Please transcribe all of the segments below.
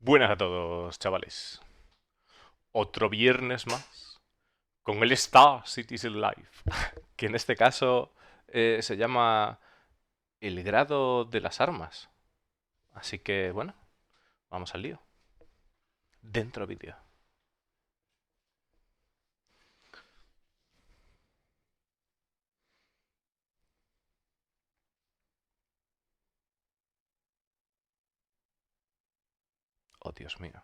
Buenas a todos, chavales. Otro viernes más con el Star Citizen Live, que en este caso se llama el grado de las armas. Así que, bueno, vamos al lío. Dentro vídeo. Oh, Dios mío.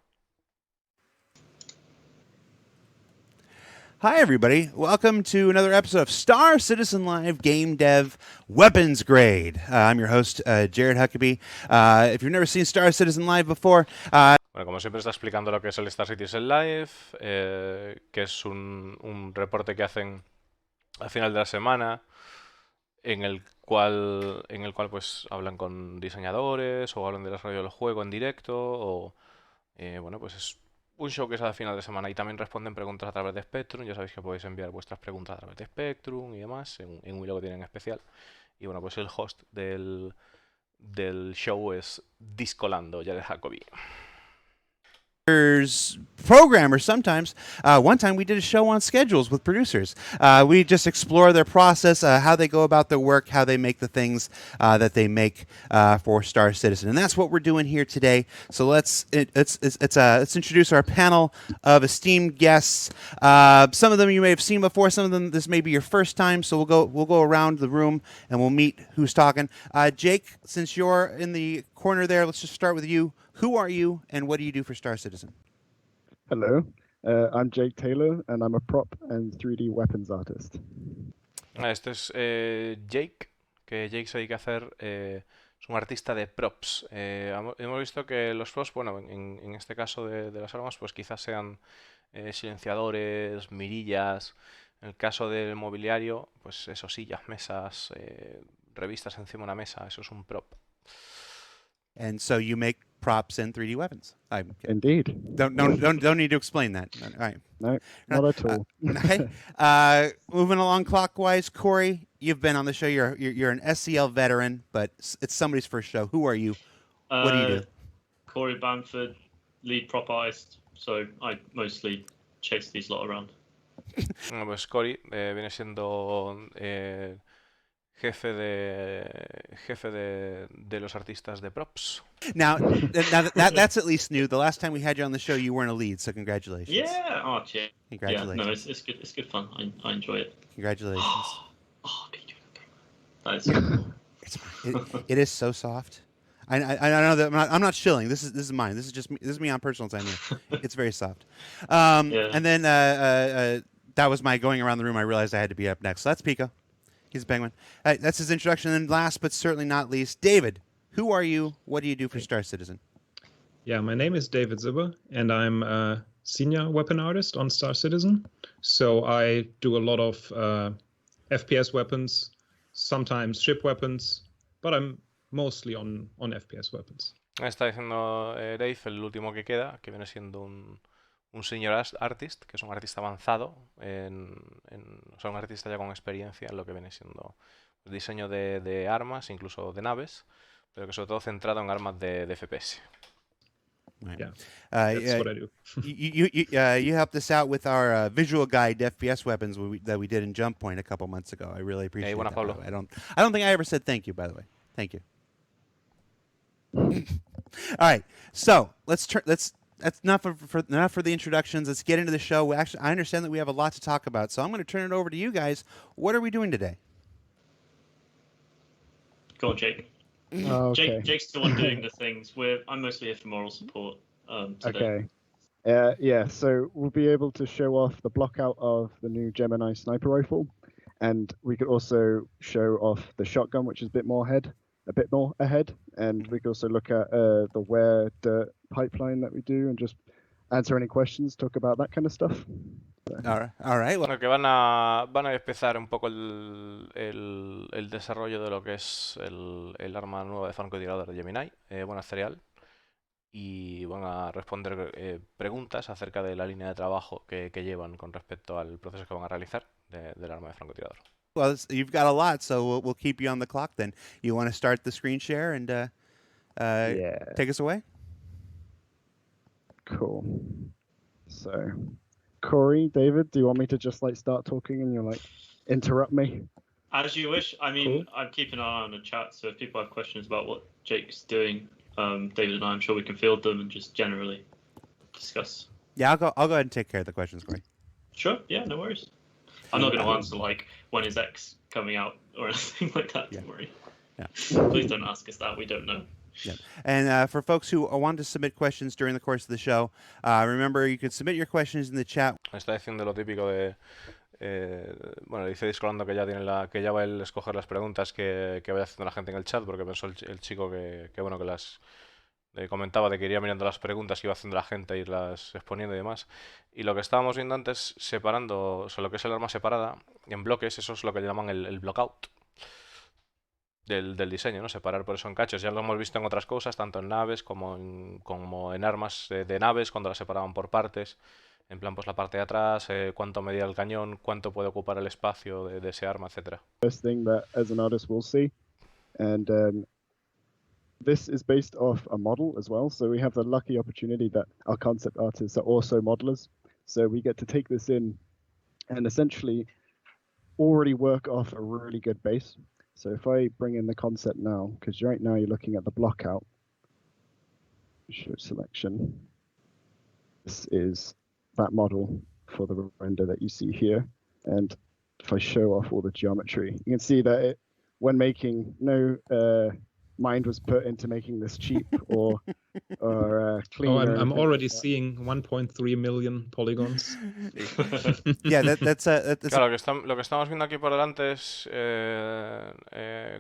Hi, everybody. Welcome to another episode of Star Citizen Live Gamedev Weapons Grade. I'm your host, Jared Huckabee. If you've never seen Star Citizen Live before, Bueno, como siempre está explicando lo que es el Star Citizen Live, que es un reporte que hacen al final de la semana, en el cual pues hablan con diseñadores o hablan del desarrollo del juego en directo o bueno, pues es un show que es al final de semana y también responden preguntas a través de Spectrum. Ya sabéis que podéis enviar vuestras preguntas a través de Spectrum y demás, en un hilo que tienen especial. Y bueno, pues el host del show es Discolando, Jared Jacobi. programmers sometimes. One time we did a show on schedules with producers. We just explore their process, how they go about their work, how they make the things that they make for Star Citizen, and that's what we're doing here today. So let's introduce our panel of esteemed guests. Some of them you may have seen before. Some of them this may be your first time. So we'll go around the room and we'll meet who's talking. Jake, since you're in the corner there, let's just start with you. Who are you, and what do you do for Star Citizen? Hello, I'm Jake Taylor, and I'm a prop and 3D weapons artist. Este es Jake, que Jake se dedica a hacer, es un artista de props. Hemos visto que los props, bueno, en este caso de las armas, pues quizás sean silenciadores, mirillas. En el caso del mobiliario, pues eso, sillas, mesas, revistas encima de una mesa, eso es un prop. And so you make props and 3D weapons. Indeed. Don't need to explain that. All right. No, not at all. Okay. Moving along clockwise, Corey, you've been on the show. You're an SCL veteran, but it's somebody's first show. Who are you? What do you do? Corey Bamford, lead prop artist. So I mostly chase these lot around. Bueno, pues Cory viene siendo jefe de los artistas de props. Now that's at least new. The last time we had you on the show, you weren't a lead, so congratulations. Yeah, oh, cheers. Congratulations. Yeah, no, it's good. It's good fun. I enjoy it. Congratulations. Oh, can you do that? That is cool. It is so soft. I know that I'm not shilling. This is mine. This is just me. This is me on personal time here. It's very soft. Yeah. And then that was my going around the room. I realized I had to be up next. So that's Pico. He's a penguin. That's his introduction. And last but certainly not least, David. Who are you? What do you do for Star Citizen? Yeah, my name is David Zibber, and I'm a senior weapon artist on Star Citizen. So I do a lot of FPS weapons, sometimes ship weapons, but I'm mostly on FPS weapons. Está diciendo Dave, el último que queda, que viene siendo un senior artist, que es un artista avanzado, o sea, un artista ya con experiencia en lo que viene siendo el diseño de armas, incluso de naves, pero que sobre todo centrado en armas de FPS. Right. Yeah, that's what I do. You helped us out with our visual guide to FPS weapons that we did in Jump Point a couple months ago. I really appreciate buena, that. Pablo. I don't think I ever said thank you, by the way. Thank you. All right, so that's enough for the introductions. Let's get into the show. I understand that we have a lot to talk about, so I'm going to turn it over to you guys. What are we doing today? Go on, Jake. Okay. Jake's the one doing the things. I'm mostly here for moral support today. Okay. Yeah, so we'll be able to show off the block out of the new Gemini sniper rifle, and we could also show off the shotgun, which is a bit more ahead, and we could also look at the wear dirt pipeline that we do and just answer any questions, talk about that kind of stuff. All right. Bueno, que van a empezar un poco el desarrollo de lo que es el arma nueva de francotirador de Gemini, buena cereal, y van a responder preguntas acerca de la línea de trabajo que llevan con respecto al proceso que van a realizar del arma de francotirador. Well, you've got a lot, so we'll keep you on the clock then. You want to start the screen share and Yeah. take us away? Cool. So, Corey, David, do you want me to just like start talking and you're like interrupt me? As you wish. I mean, Cool. I'm keeping an eye on the chat, so if people have questions about what Jake's doing, David and I'm sure we can field them and just generally discuss. Yeah, I'll go ahead and take care of the questions, Corey. Sure. Yeah, no worries. I'm not going to answer like when is X coming out or anything like that. Don't worry. Yeah. Please don't ask us that. We don't know. Yeah. And for folks who want to submit questions during the course of the show, remember you can submit your questions in the chat. Está diciendo lo típico de... bueno, dice Discolando que ya tiene que ya va él a escoger las preguntas que vaya haciendo la gente en el chat, porque pensó el chico que bueno, que las comentaba de que iría mirando las preguntas que iba haciendo la gente, irlas exponiendo y demás. Y lo que estábamos viendo antes, separando, o sea, lo que es el arma separada en bloques, eso es lo que llaman el blockout del diseño, ¿no? Separar por eso en cachos. Ya lo hemos visto en otras cosas, tanto en naves como en armas de naves, cuando las separaban por partes. En plan, pues la parte de atrás, cuánto medía el cañón, cuánto puede ocupar el espacio de ese arma, etcétera. First thing that as an artist we'll see, and this is based off a model as well. So we have the lucky opportunity that our concept artists are also modelers. So we get to take this in and essentially already work off a really good base. So if I bring in the concept now, because right now you're looking at the block out, show selection. This is that model for the render that you see here. And if I show off all the geometry, you can see that when making, no mind was put into making this cheap or clean. Oh, I'm already seeing 1.3 million polygons. Yeah, that's claro, lo que estamos viendo aquí por delante es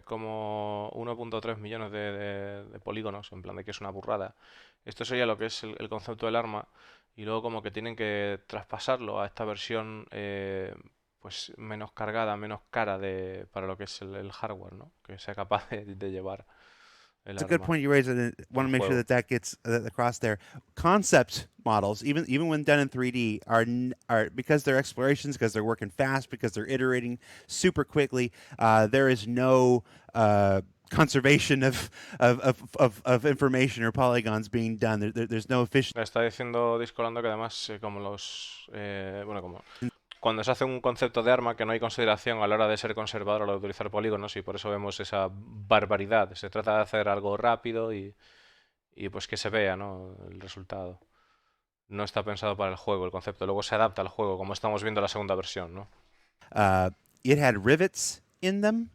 como 1.3 millones de polígonos, en plan de que es una burrada. Esto sería lo que es el concepto del arma, y luego como que tienen que traspasarlo a esta versión pues menos cargada, menos cara para lo que es el hardware, ¿no? Que sea capaz de llevar el It's a arma. good point you raised, and I want to make sure that gets across there. Concept models, even when done in 3D, are because they're explorations, because they're working fast, because they're iterating super quickly. There is no conservation of information or polygons being done. There's no efficient. Está diciendo Discolando que además como bueno, como cuando se hace un concepto de arma que no hay consideración a la hora de ser conservador, a la hora de utilizar polígonos, y por eso vemos esa barbaridad. Se trata de hacer algo rápido y pues que se vea, ¿no? El resultado. No está pensado para el juego el concepto, luego se adapta al juego, como estamos viendo en la segunda versión, ¿no? It had rivets in them.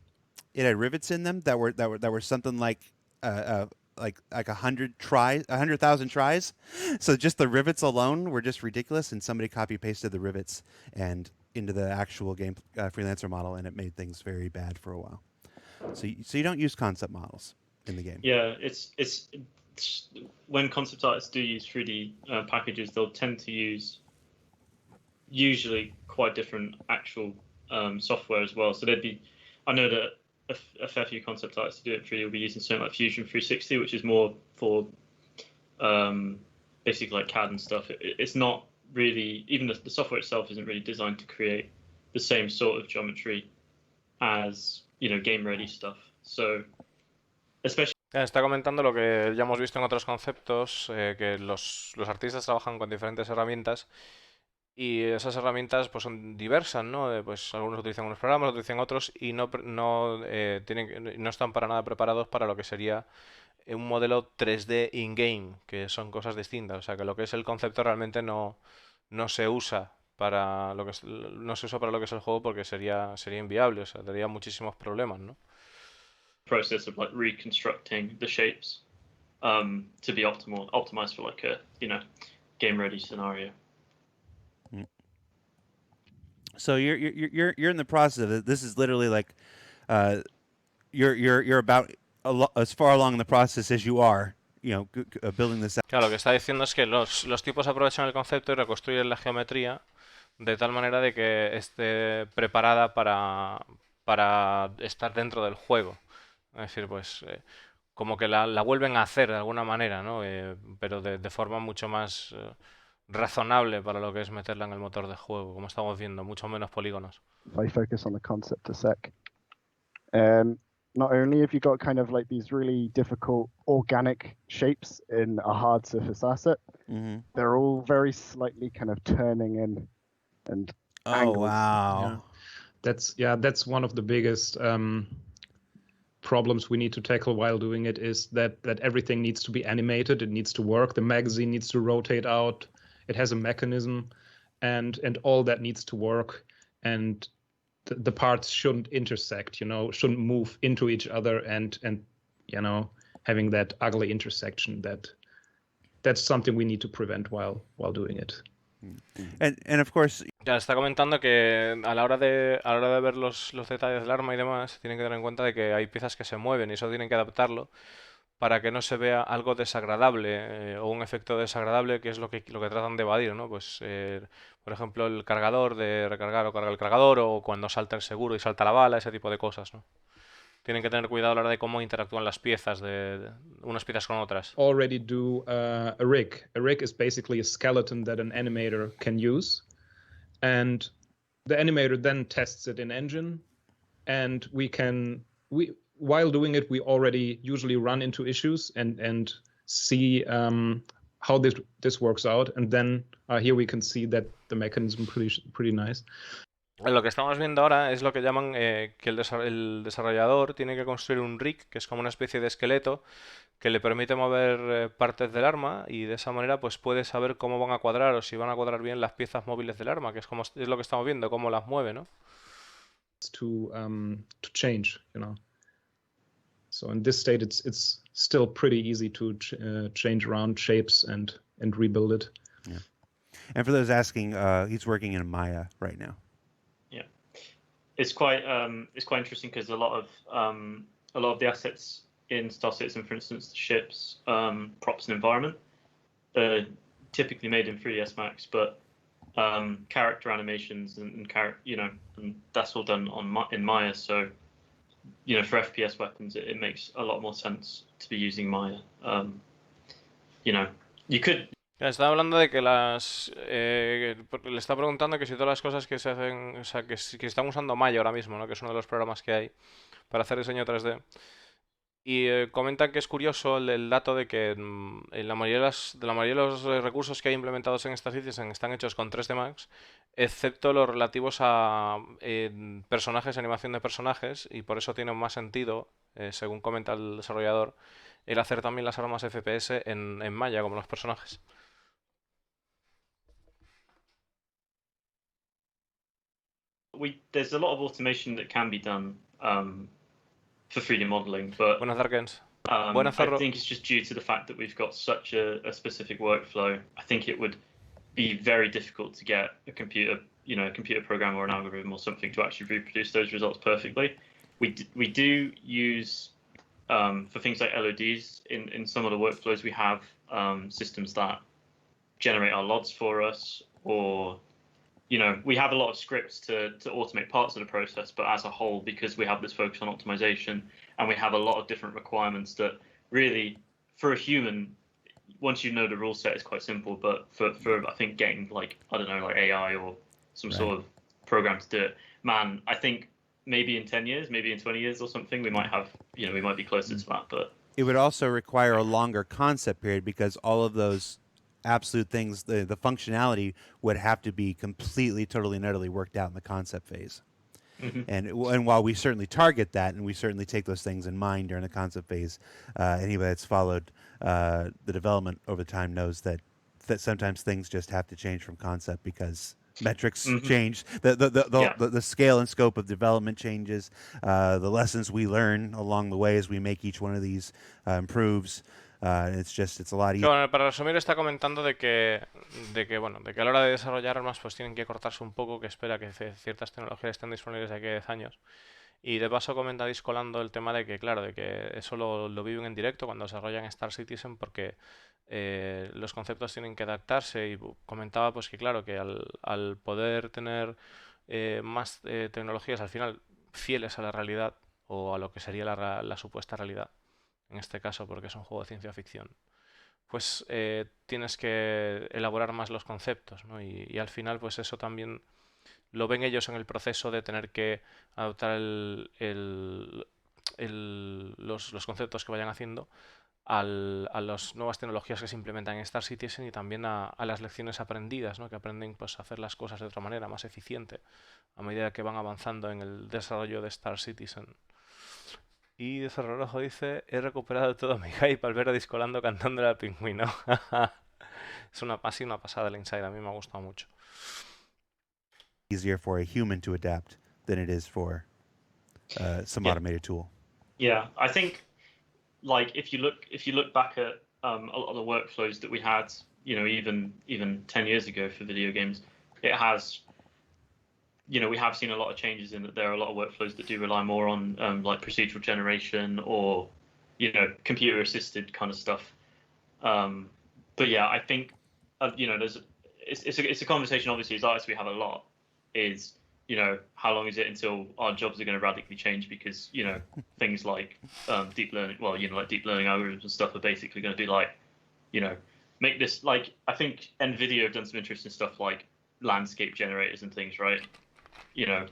It had rivets in them that were something like 100,000 tries. So just the rivets alone were just ridiculous, and somebody copy pasted the rivets and into the actual game freelancer model, and it made things very bad for a while. So you don't use concept models in the game. Yeah, it's when concept artists do use 3D packages, they'll tend to use usually quite different actual software as well. So I know that a fair few concept artists who do it in 3D will be using something like Fusion 360, which is more for basically like CAD and stuff. It's not really, even the software itself isn't really designed to create the same sort of geometry as, game ready stuff. So, especially. Está comentando lo que ya hemos visto en otros conceptos, que los artistas trabajan con diferentes herramientas. Y esas herramientas pues son diversas, ¿no? Pues algunos utilizan unos programas, otros utilizan otros, y no están para nada preparados para lo que sería un modelo 3D in-game, que son cosas distintas. O sea, que lo que es el concepto realmente no se usa para lo que es el juego, porque sería inviable, o sea, tendría muchísimos problemas, ¿no? Process of like reconstructing the shapes to be optimized for like a game ready scenario. So you're in the process of it. This is literally like you're about as far along in the process as you are, building this out. Claro, lo que está diciendo es que los tipos aprovechan el concepto y reconstruyen la geometría de tal manera de que esté preparada para estar dentro del juego. Es decir, pues como que la vuelven a hacer de alguna manera, ¿no? Pero de forma mucho más razonable para lo que es meterla en el motor de juego, como estamos viendo, mucho menos polígonos. If I focus on the concept a sec, not only have you got kind of like these really difficult organic shapes in a hard surface asset, Mm-hmm. They're all very slightly kind of turning in and Oh, angles. wow. That's one of the biggest problems we need to tackle while doing it, is that everything needs to be animated. It needs to work. The magazine needs to rotate out. It has a mechanism, and all that needs to work. And the parts shouldn't intersect, shouldn't move into each other, and having that ugly intersection. That's something we need to prevent while doing it. And of course, Ya está comentando que a la hora de ver los detalles del arma y demás, tienen que tener en cuenta de que hay piezas que se mueven y eso tienen que adaptarlo para que no se vea algo desagradable o un efecto desagradable, que es lo que tratan de evadir, ¿no? Pues, por ejemplo, el cargador, de recargar o cargar el cargador, o cuando salta el seguro y salta la bala, ese tipo de cosas, ¿no? Tienen que tener cuidado a la hora de cómo interactúan las piezas de unas piezas con otras. Already do a rig. A rig is basically a skeleton that an animator can use, and the animator then tests it in engine, and while doing it, we already usually run into issues and see how this works out, and then here we can see that the mechanism pretty nice. Lo que estamos viendo ahora es lo que llaman que el desarrollador tiene que construir un rig, que es como una especie de esqueleto que le permite mover partes del arma, y de esa manera pues puede saber cómo van a cuadrar o si van a cuadrar bien las piezas móviles del arma, que es lo que estamos viendo, cómo las mueve, ¿no? To change, So in this state, it's still pretty easy to change around shapes and rebuild it. Yeah. And for those asking, he's working in Maya right now. Yeah, it's quite interesting because a lot of the assets in Star Citizen, for instance, the ships, props, and environment, typically made in 3ds Max, but character animations and that's all done in Maya. So, for FPS weapons, it makes a lot more sense to be using Maya. You could. Está hablando de que le está preguntando que si todas las cosas que se hacen, o sea, que están usando Maya ahora mismo, ¿no? Que es uno de los programas que hay para hacer diseño 3D. Y comentan que es curioso el dato de que en la mayoría de los recursos que hay implementados en esta Citizen están hechos con 3D Max, excepto los relativos a personajes, animación de personajes, y por eso tiene más sentido, según comenta el desarrollador, el hacer también las armas FPS en Maya, como los personajes. There's a lot of automation that can be done for 3D modeling, but Buenas, Darkens. I think it's just due to the fact that we've got such a specific workflow. I think it would be very difficult to get a computer program or an algorithm or something to actually reproduce those results perfectly. We do use for things like LODs in some of the workflows, we have systems that generate our LODs for us, or we have a lot of scripts to automate parts of the process, but as a whole, because we have this focus on optimization and we have a lot of different requirements that really, for a human, once you know the rule set, is quite simple. But for I think getting like AI or some sort of program to do it, man, I think maybe in 10 years, maybe in 20 years or something, we might have, we might be closer to that. But it would also require a longer concept period, because all of those absolute things, the functionality would have to be completely, totally, and utterly worked out in the concept phase. Mm-hmm. And while we certainly target that, and we certainly take those things in mind during the concept phase, anybody that's followed the development over time knows that sometimes things just have to change from concept because metrics change, the scale and scope of development changes, the lessons we learn along the way as we make each one of these improves. It's a lot easier. Bueno, para resumir, está comentando de que a la hora de desarrollar armas pues tienen que cortarse un poco, que espera que ciertas tecnologías estén disponibles de aquí a 10 años. Y de paso comenta discolando el tema de que, claro, de que eso lo viven en directo cuando desarrollan Star Citizen, porque los conceptos tienen que adaptarse, y comentaba pues que, claro, que al poder tener más tecnologías al final fieles a la realidad, o a lo que sería la supuesta realidad, en este caso porque es un juego de ciencia ficción, pues tienes que elaborar más los conceptos, ¿no? Y al final pues eso también lo ven ellos en el proceso de tener que adaptar los conceptos que vayan haciendo a las nuevas tecnologías que se implementan en Star Citizen y también a las lecciones aprendidas, ¿no? Que aprenden pues, a hacer las cosas de otra manera, más eficiente, a medida que van avanzando en el desarrollo de Star Citizen. Y Desarrollo dice, he recuperado todo mi hype al ver a Discolando cantándole al pingüino. Es así una pasada el Inside, a mí me ha gustado mucho. Easier for a human to adapt than it is for some automated tool. Yeah, I think like if you look back at a lot of the workflows that we had, even 10 years ago for video games, it has, we have seen a lot of changes in that there are a lot of workflows that do rely more on like procedural generation or computer assisted kind of stuff. But yeah, I think it's a conversation obviously as artists we have a lot is how long is it until our jobs are going to radically change because things like deep learning, like deep learning algorithms and stuff are basically going to be like make this, like I think NVIDIA have done some interesting stuff like landscape generators and things, right?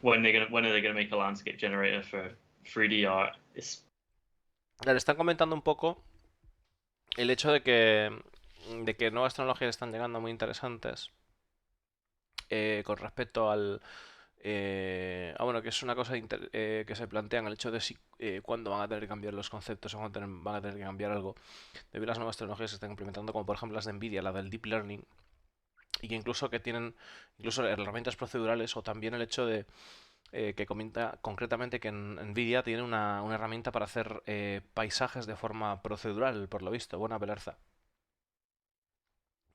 When are they gonna make a landscape generator for 3D art? Le están comentando un poco el hecho de que nuevas tecnologías están llegando muy interesantes con respecto al... bueno, que es una cosa que se plantean, el hecho de si cuándo van a tener que cambiar los conceptos o cuándo van a tener que cambiar algo debido a las nuevas tecnologías que se están implementando, como por ejemplo las de Nvidia, la del Deep Learning, y que incluso que tienen incluso herramientas procedurales o también el hecho de que comenta concretamente que en Nvidia tiene una herramienta para hacer paisajes de forma procedural, por lo visto. Buena pelarza.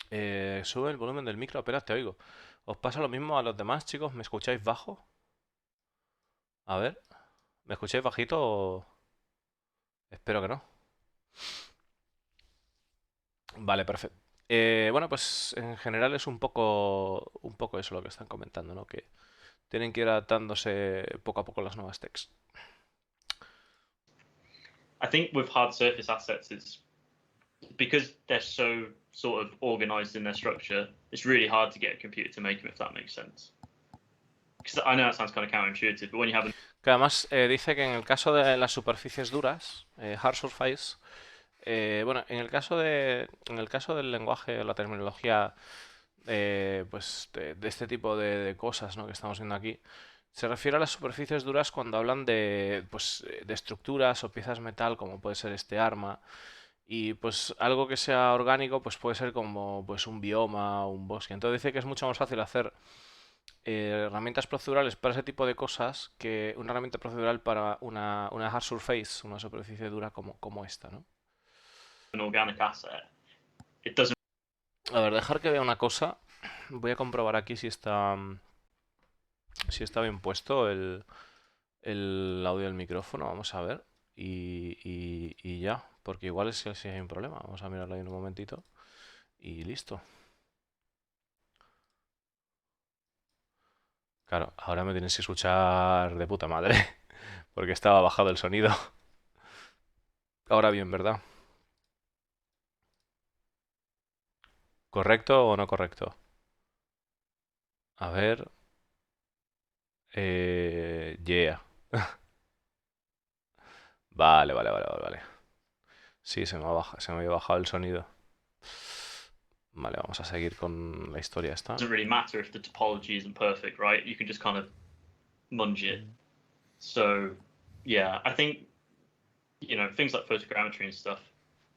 Sube el volumen del micro, apenas te oigo. ¿Os pasa lo mismo a los demás, chicos? ¿Me escucháis bajo? A ver, ¿me escucháis bajito o...? Espero que no. Vale, perfecto. Bueno, pues en general es un poco eso lo que están comentando, ¿no? Que tienen que ir adaptándose poco a poco las nuevas techs. I think with hard surface assets, it's because they're so sort of organized in their structure. It's really hard to get a computer to make them, if that makes sense. Because I know that sounds kind of counterintuitive, but when you have Que además dice que en el caso de las superficies duras, hard surface, bueno, en el caso del lenguaje, la terminología, pues de este tipo de cosas, ¿no? Que estamos viendo aquí, se refiere a las superficies duras cuando hablan de, pues, de estructuras o piezas metal, como puede ser este arma, y pues algo que sea orgánico, pues puede ser como pues un bioma o un bosque. Entonces dice que es mucho más fácil hacer herramientas procedurales para ese tipo de cosas que una herramienta procedural para una hard surface, una superficie dura como esta, ¿no? an organic asset, it doesn't. A ver, dejar que vea una cosa. Voy a comprobar aquí si está bien puesto el audio del micrófono. Vamos a ver. Y ya, porque igual es que si hay un problema. Vamos a mirarlo ahí en un momentito. Y listo. Claro, ahora me tienes que escuchar de puta madre. Porque estaba bajado el sonido. Ahora bien, ¿verdad? ¿Correcto o no correcto? A ver. Yeah. Vale, vale, vale, vale, vale. Sí, se me había bajado el sonido. Vale, vamos a seguir con la historia esta. Doesn't really matter if the topology isn't perfect, right? You can just kind of munge it. So, yeah, I think things like photogrammetry and stuff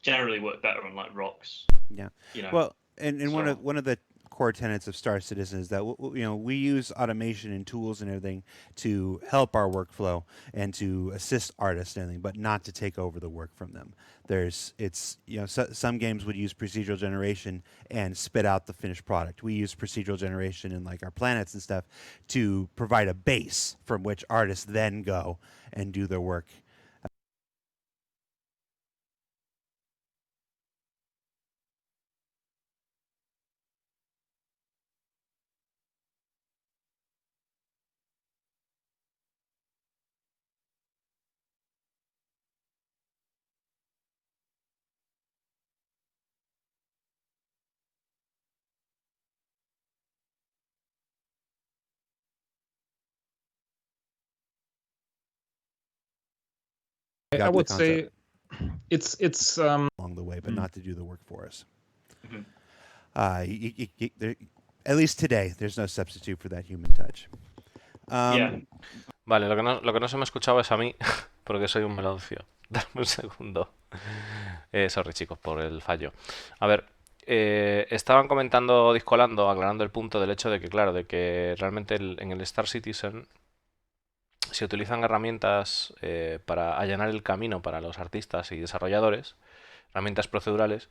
generally work better on like rocks. Yeah. You know, Well, and so one of the core tenets of Star Citizen is that we use automation and tools and everything to help our workflow and to assist artists and everything, but not to take over the work from them. Some games would use procedural generation and spit out the finished product. We use procedural generation in like our planets and stuff to provide a base from which artists then go and do their work. I would say it's along but not to do the work for us. Mhm. At least today, there's no substitute for that human touch. Yeah. Vale, lo que no se me escuchaba es a mí, porque soy un meloncio. Dame un segundo. Sorry, chicos, por el fallo. A ver, estaban comentando, discolando, aclarando el punto del hecho de que, claro, de que realmente en el Star Citizen se utilizan herramientas para allanar el camino para los artistas y desarrolladores, herramientas procedurales,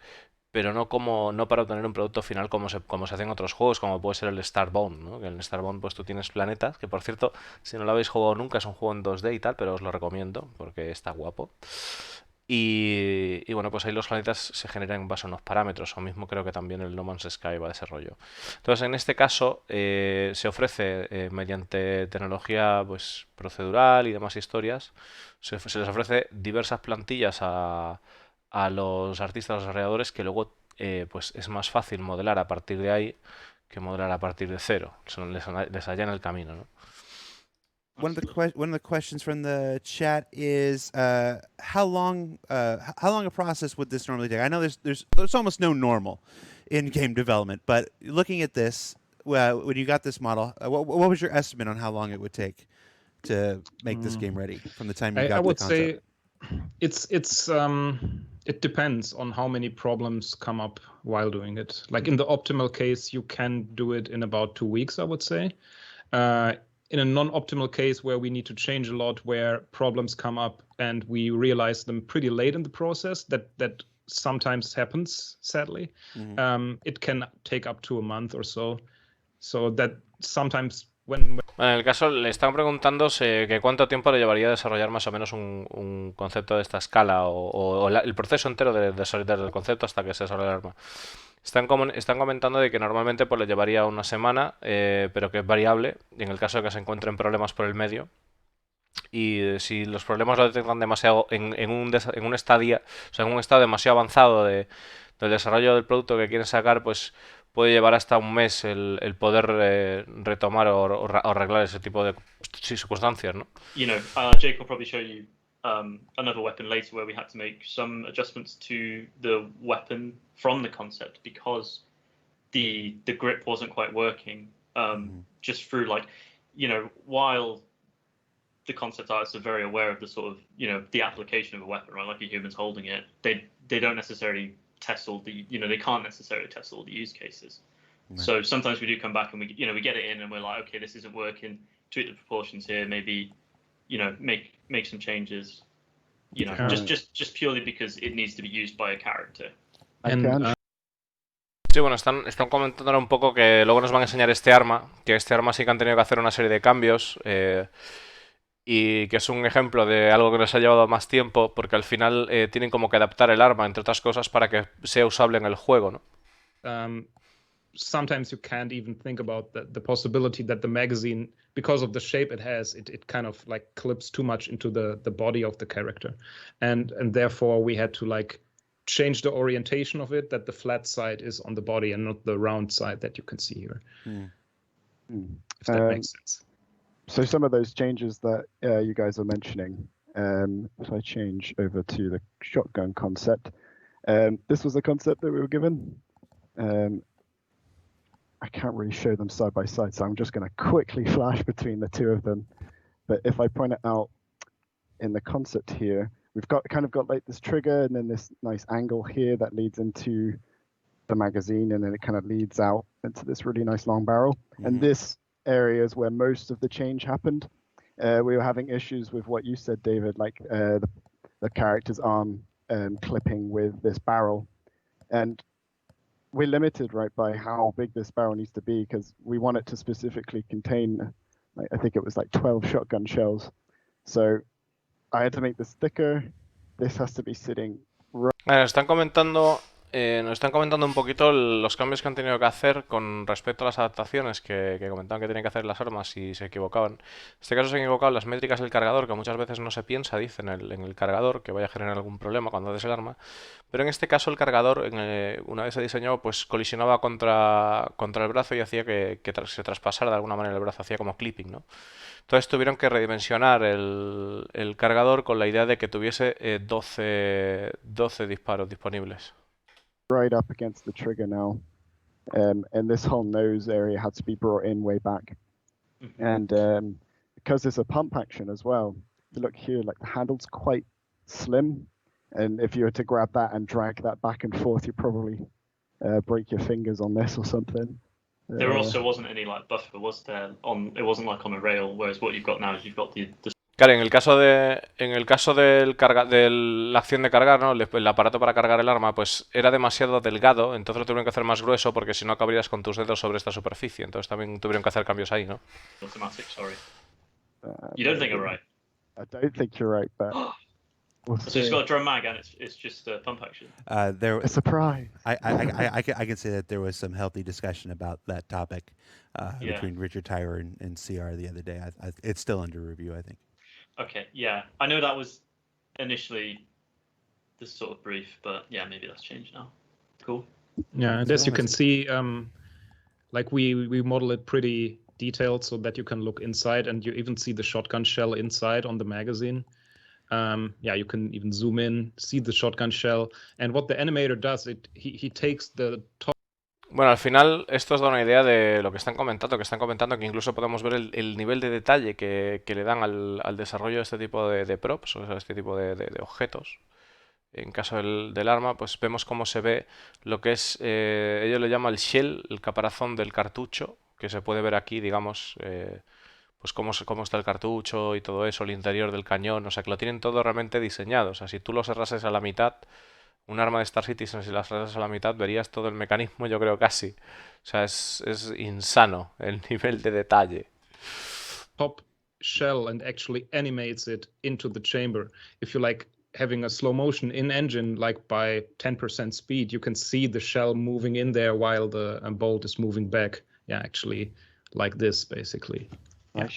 pero no para obtener un producto final como se hace en otros juegos, como puede ser el Starbound, ¿no? Que en el Starbound pues tú tienes planetas, que por cierto, si no lo habéis jugado nunca, es un juego en 2D y tal, pero os lo recomiendo porque está guapo. Y bueno, pues ahí los planetas se generan en base a unos parámetros, o mismo creo que también el No Man's Sky va de ese rollo. Entonces, en este caso, se ofrece mediante tecnología pues procedural y demás historias, se les ofrece diversas plantillas a los artistas, a los desarrolladores, que luego pues es más fácil modelar a partir de ahí que modelar a partir de cero. Les allana el camino, ¿no? One of the questions from the chat is how long a process would this normally take? I know there's almost no normal in game development, but looking at this, when you got this model, what was your estimate on how long it would take to make this game ready from the time you got I the would concept? say it depends on how many problems come up while doing it. Like in the optimal case, you can do it in about 2 weeks, I would say. In a non-optimal case where we need to change a lot, where problems come up and we realize them pretty late in the process, that sometimes happens, sadly. It can take up to a month or so. So that sometimes when Bueno, en el caso le están preguntando que cuánto tiempo le llevaría a desarrollar más o menos un concepto de esta escala o el proceso entero desde el concepto hasta que se desarrolla el arma. Están comentando de que normalmente pues le llevaría una semana, pero que es variable y en el caso de que se encuentren problemas por el medio. Y si los problemas lo detectan demasiado en un estadio, o sea, en un estado demasiado avanzado del desarrollo del producto que quieren sacar, pues puede llevar hasta un mes el poder retomar o arreglar ese tipo de circunstancias, ¿no? Jake will probably show you another weapon later where we had to make some adjustments to the weapon from the concept because the grip wasn't quite working. Just through while the concept artists are very aware of the sort of the application of a weapon, right? Like a human's holding it, they don't necessarily test all the they can't necessarily test all the use cases. Right. So sometimes we do come back and we get it in and we're like, okay, this isn't working. Tweak the proportions here, maybe make some changes. Just purely because it needs to be used by a character. Sí, bueno, están comentando ahora un poco que luego nos van a enseñar este arma, que este arma sí que han tenido que hacer una serie de cambios. Y que es un ejemplo de algo que nos ha llevado más tiempo porque al final tienen como que adaptar el arma, entre otras cosas, para que sea usable en el juego, ¿no? Sometimes you can't even think about the possibility that the magazine, because of the shape it has, it kind of like clips too much into the body of the character, and therefore we had to change the orientation of it, that the flat side is on the body and not the round side that you can see here. If that makes sense. So some of those changes that you guys are mentioning, if I change over to the shotgun concept, this was a concept that we were given. I can't really show them side by side, so I'm just going to quickly flash between the two of them. But if I point it out in the concept here, we've got like this trigger and then this nice angle here that leads into the magazine, and then it kind of leads out into this really nice long barrel. And this areas where most of the change happened. We were having issues with what you said, David, like the character's arm clipping with this barrel, and we're limited, right, by how big this barrel needs to be because we want it to specifically contain, I think it was 12 shotgun shells. So I had to make this thicker. This has to be sitting right. Nos están comentando un poquito los cambios que han tenido que hacer con respecto a las adaptaciones que comentaban que tenían que hacer las armas si se equivocaban. En este caso se han equivocado las métricas del cargador, que muchas veces no se piensa, dice, en el cargador, que vaya a generar algún problema cuando haces el arma. Pero en este caso el cargador, una vez se diseñó, pues colisionaba contra el brazo y hacía que se traspasara de alguna manera el brazo, hacía como clipping, ¿no? Entonces tuvieron que redimensionar el cargador con la idea de que tuviese 12 disparos disponibles. right up against the trigger now. And this whole nose area had to be brought in way back. And because there's a pump action as well, if you look here, like the handle's quite slim. And if you were to grab that and drag that back and forth, you'd probably break your fingers on this or something. There also wasn't any like buffer, was there? It wasn't like on a rail, whereas what you've got now is you've got the Claro, en el caso de la acción de cargar, ¿no? El aparato para cargar el arma, pues era demasiado delgado, entonces lo tuvieron que hacer más grueso porque si no acabarías con tus dedos sobre esta superficie. Entonces también tuvieron que hacer cambios ahí, ¿no? automatic. Sorry, you don't think I'm right. I don't think you're right, but we'll So it's see. got a drum mag and it's just a pump action. A surprise. I can say that there was some healthy discussion about that topic Yeah. between Richard Tyrer and CR the other day. It's still under review, I think. Okay, yeah, I know that was initially the sort of brief, but yeah, maybe that's changed now. Cool. Yeah, and as you can see, like we model it pretty detailed so that you can look inside, and you even see the shotgun shell inside on the magazine. Yeah, you can even zoom in, see the shotgun shell, and what the animator does, he takes the top. Bueno, al final esto os da una idea de lo que están comentando que incluso podemos ver el nivel de detalle que le dan al desarrollo de este tipo de props, o sea, este tipo de objetos. En caso del arma, pues vemos cómo se ve lo que es, ellos lo llaman el shell, el caparazón del cartucho, que se puede ver aquí, digamos, pues cómo está el cartucho y todo eso, el interior del cañón, o sea, que lo tienen todo realmente diseñado. O sea, si tú lo cerrases a la mitad, un arma de Star Citizen, si la cerrases a la mitad, verías todo el mecanismo, yo creo casi. O sea, es insano el nivel de detalle. Top shell and actually animates it into the chamber. If you like having a slow motion in engine, like by 10% speed, you can see the shell moving in there while the bolt is moving back. Yeah, actually, like this, basically. Yeah.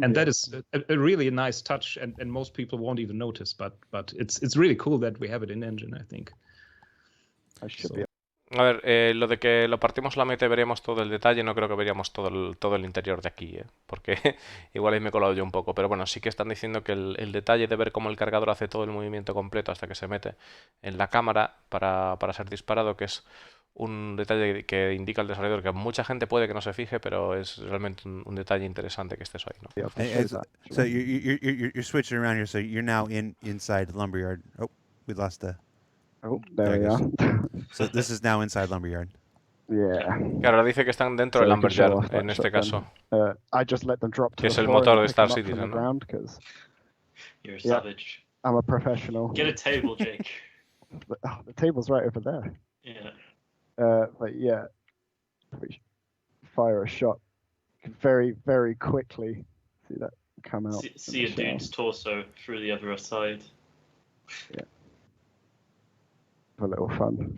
And that is a really nice touch, and most people won't even notice, but it's really cool that we have it in engine, I think. A ver, lo de que lo partimos a la mitad y veríamos todo el detalle, no creo que veríamos todo el interior de aquí, porque igual ahí me he colado yo un poco, pero bueno, sí que están diciendo que el detalle de ver cómo el cargador hace todo el movimiento completo hasta que se mete en la cámara para ser disparado, que es un detalle que indica el desarrollador que mucha gente puede que no se fije, pero es realmente un detalle interesante que estés ahí, ¿no? So you're switching around here. So you're now inside Lumberyard. Oh, we lost the. Oh, there we are. So this is now inside Lumberyard. Yeah. Claro, ahora dice que están dentro del Lumberyard, en este caso. I just let them drop to Que es the el floor motor and de pick them Star up from the Citizen, ¿no? ground, 'cause You're a savage. I'm a professional. Get a table, Jake. The table's right over there. Yeah. But yeah, we fire a shot very, very quickly. See that come out. See a dude's torso through the other side. Yeah. Have a little fun.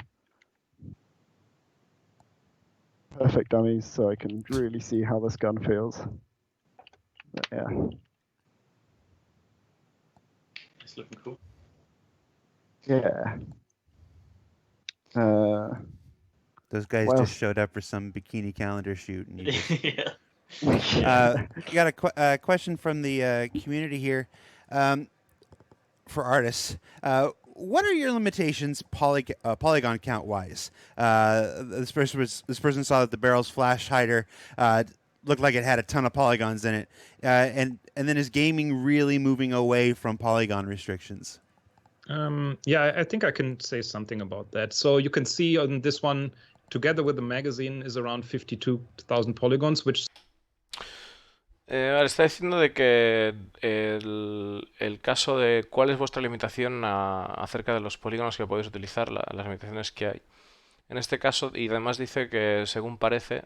Perfect dummies, so I can really see how this gun feels. But yeah. It's looking cool. Yeah. Those guys Well- just showed up for some bikini calendar shoot. And you just, Yeah. you got a question from the community here for artists. What are your limitations polygon count wise? This person saw that the barrel's flash hider looked like it had a ton of polygons in it, and then is gaming really moving away from polygon restrictions? Yeah, I think I can say something about that. So you can see on this one, together with the magazine, is around 52,000 polygons, which... Está diciendo de que el caso de cuál es vuestra limitación acerca de los polígonos que podéis utilizar, las limitaciones que hay. En este caso, y además dice que según parece,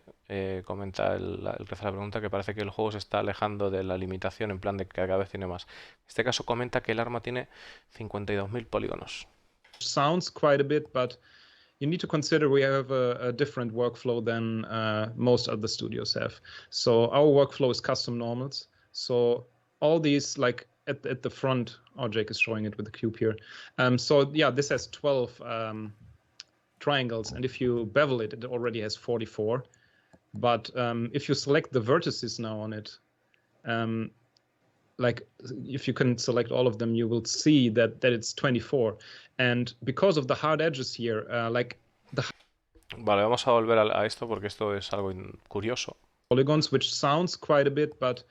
comenta el que hace la pregunta, que parece que el juego se está alejando de la limitación en plan de que cada vez tiene más. En este caso comenta que el arma tiene 52.000 polígonos. Sounds quite a bit, but you need to consider we have a different workflow than most other studios have. So our workflow is custom normals. So all these, like at the front, Jake is showing it with the cube here. So yeah, this has 12 triangles, and if you bevel it, it already has 44. But if you select the vertices now on it, like if you can select all of them, you will see that it's 24. And because of the hard edges here, like Vale, vamos a volver a esto porque esto es algo curioso. polygons, which sounds quite a bit, but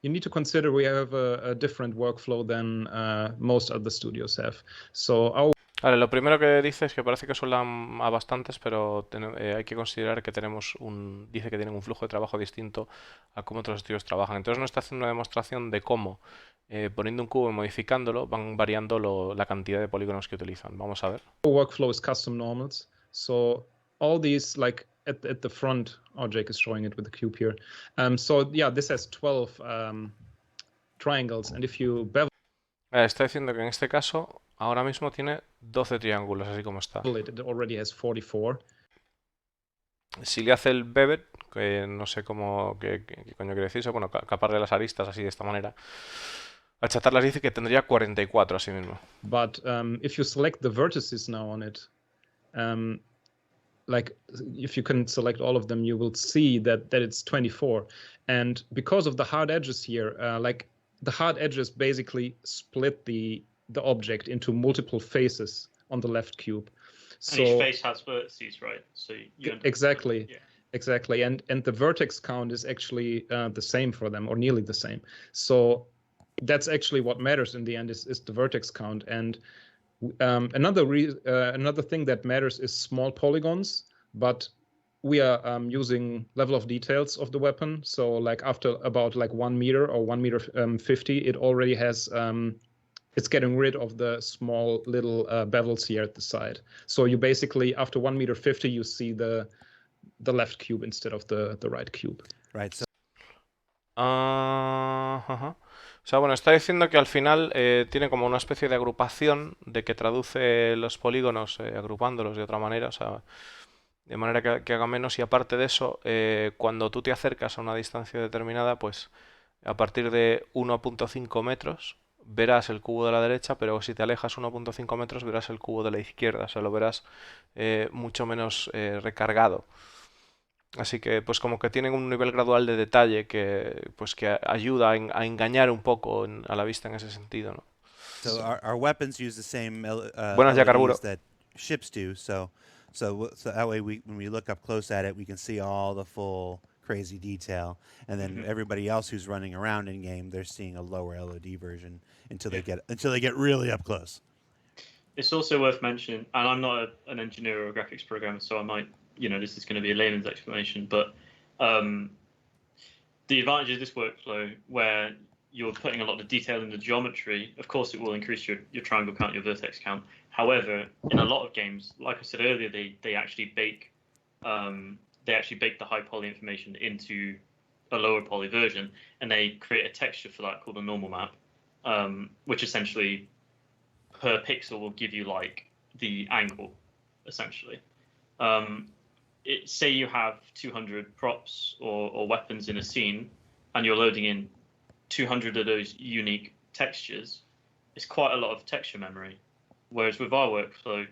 you need to consider we have a different workflow than most other studios have. So our Vale, lo primero que dice es que parece que suenan a bastantes, pero hay que considerar que dice que tienen un flujo de trabajo distinto a cómo otros estudios trabajan. Entonces no está haciendo una demostración de cómo, poniendo un cubo y modificándolo, van variando la cantidad de polígonos que utilizan. Vamos a ver. workflow is custom normals. So all these, like at the front, Jake is showing it with the cube here. So yeah, this has 12 triangles, and if you bevel Está diciendo que en este caso ahora mismo tiene 12 triángulos, así como está. it already has 44. Si le hace el bevel, que no sé qué coño quiere decir eso, bueno, caparle las aristas así de esta manera, achatarlas dice que tendría 44 así mismo. But if you select the vertices now on it, like if you can select all of them, you will see that it's 24. And because of the hard edges here, like the hard edges basically split the object into multiple faces on the left cube. And each face has vertices, right? So exactly. Yeah. Exactly, and the vertex count is actually the same for them, or nearly the same. So that's actually what matters in the end is the vertex count. And another thing that matters is small polygons, but we are using level of details of the weapon. So like after about like 1 meter or 1 meter 50, it already has it's getting rid of the small little bevels here at the side. So you basically after 1 meter 50, you see the left cube instead of the right cube. Right. So Ajá. O sea, bueno, está diciendo que al final tiene como una especie de agrupación de que traduce los polígonos agrupándolos de otra manera, o sea, de manera que haga menos, y aparte de eso, cuando tú te acercas a una distancia determinada, pues a partir de 1.5 metros verás el cubo de la derecha, pero si te alejas 1.5 metros verás el cubo de la izquierda, o sea, lo verás mucho menos recargado. Así que pues como que tienen un nivel gradual de detalle que pues que ayuda a engañar un poco a la vista en ese sentido, ¿no? So our weapons use the same Buenas ya, Carburo. LEDs that ships do. So that way when we look up close at it, we can see all the full crazy detail. And then everybody else who's running around in game, they're seeing a lower LOD version until they get really up close. It's also worth mentioning, and I'm not an engineer or a graphics programmer, so I might, this is going to be a layman's explanation, but the advantage of this workflow where you're putting a lot of detail in the geometry, of course it will increase your triangle count, your vertex count. However, in a lot of games, like I said earlier, they actually bake the high poly information into a lower poly version, and they create a texture for that called a normal map, which essentially per pixel will give you like the angle, essentially. Say you have 200 props or weapons in a scene, and you're loading in 200 of those unique textures. It's quite a lot of texture memory. Whereas with our workflow,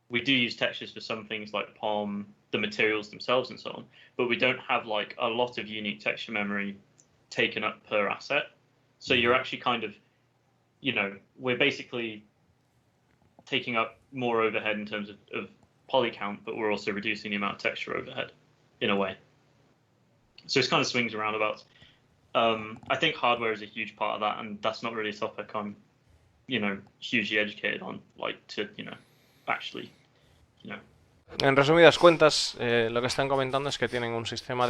we do use textures for some things like palm, the materials themselves, and so on, but we don't have like a lot of unique texture memory taken up per asset. So you're actually kind of, we're basically taking up more overhead in terms of poly count, but we're also reducing the amount of texture overhead in a way. So it's kind of swings and roundabouts. I think hardware is a huge part of that, and that's not really a topic I'm, hugely educated on, like to, actually, En resumidas cuentas, lo que están comentando es que tienen un sistema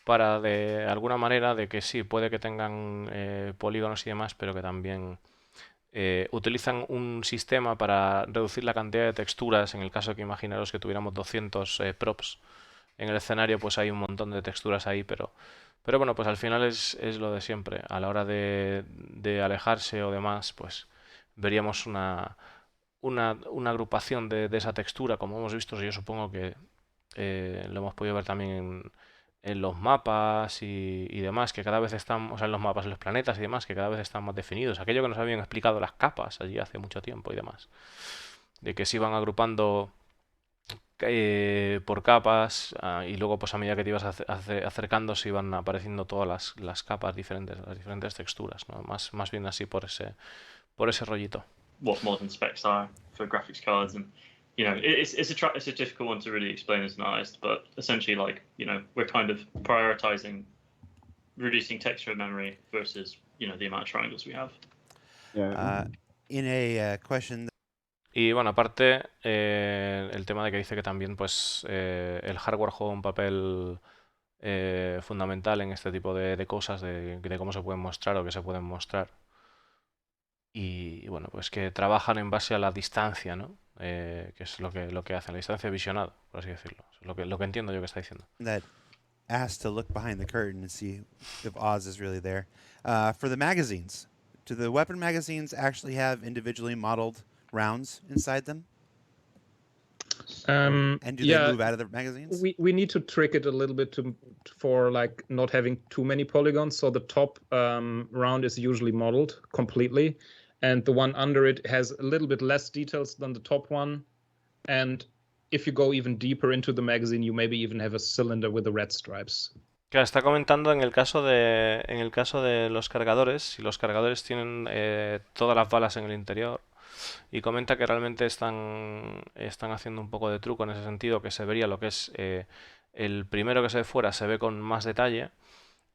para de alguna manera de que sí, puede que tengan polígonos y demás, pero que también utilizan un sistema para reducir la cantidad de texturas. En el caso que imaginaros que tuviéramos 200 props en el escenario, pues hay un montón de texturas ahí, pero bueno, pues al final es lo de siempre. A la hora de alejarse o demás, pues veríamos una agrupación de esa textura, como hemos visto. Yo supongo que lo hemos podido ver también en los mapas y demás, que cada vez están, o sea, en los mapas, en los planetas y demás, que cada vez están más definidos. Aquello que nos habían explicado las capas allí hace mucho tiempo y demás, de que se iban agrupando por capas, y luego pues a medida que te ibas acercando se iban apareciendo todas las capas diferentes, las diferentes texturas, ¿no? Más bien así por ese rollito. what modern specs are for graphics cards, and it's a difficult one to really explain as an artist, but essentially, like, we're kind of prioritizing reducing texture memory versus the amount of triangles we have. Yeah. In a question. Y bueno, aparte, el tema de que dice que también pues el hardware juega un papel fundamental en este tipo de cosas, de cómo se pueden mostrar o que se pueden mostrar. Y bueno, pues que trabajan en base a la distancia, ¿no? Que es lo que hacen, la distancia visionada, por así decirlo. Es lo que entiendo yo que está diciendo. That asks to look behind the curtain and see if Oz is really there. For the magazines, do the weapon magazines actually have individually modeled rounds inside them? And do they move out of the magazines? We need to trick it a little bit for like not having too many polygons. So the top round is usually modeled completely, and the one under it has a little bit less details than the top one. And if you go even deeper into the magazine, you maybe even have a cylinder with the red stripes. Claro, está comentando en el caso de los cargadores, si los cargadores tienen todas las balas en el interior, y comenta que realmente están haciendo un poco de truco en ese sentido, que se vería lo que es el primero que se ve fuera se ve con más detalle,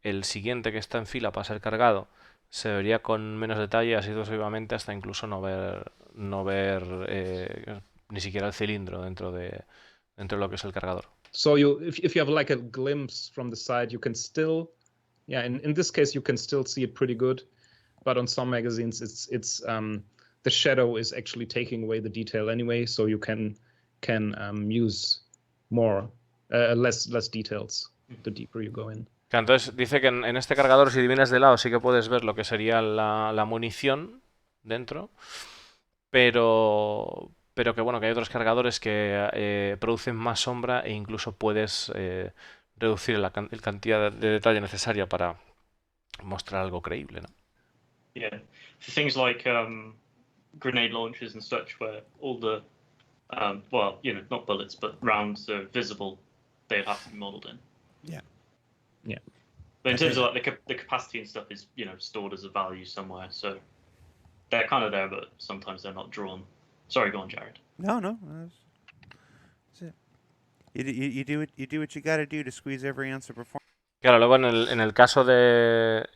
el siguiente que está en fila para ser cargado se vería con menos detalle, así sucesivamente hasta incluso no ver ni siquiera el cilindro dentro de lo que es el cargador. So if you have like a glimpse from the side, you can still, in this case you can still see it pretty good, but on some magazines it's the shadow is actually taking away the detail anyway, so you can use more less details the deeper you go in. Entonces dice que en este cargador, si vienes de lado, sí que puedes ver lo que sería la munición dentro, pero que bueno, que hay otros cargadores que producen más sombra e incluso puedes reducir la cantidad de detalle necesaria para mostrar algo creíble, ¿no? Yeah, for things like grenade launchers and such, where all the not bullets but rounds are visible, they'd have to be modeled in. Yeah. But in terms of like the capacity and stuff is stored as a value somewhere, so they're kind of there, but sometimes they're not drawn. Sorry, go on, Jared. No. That's it. You do what you got to do to squeeze every ounce of performance. Claro, luego en el caso de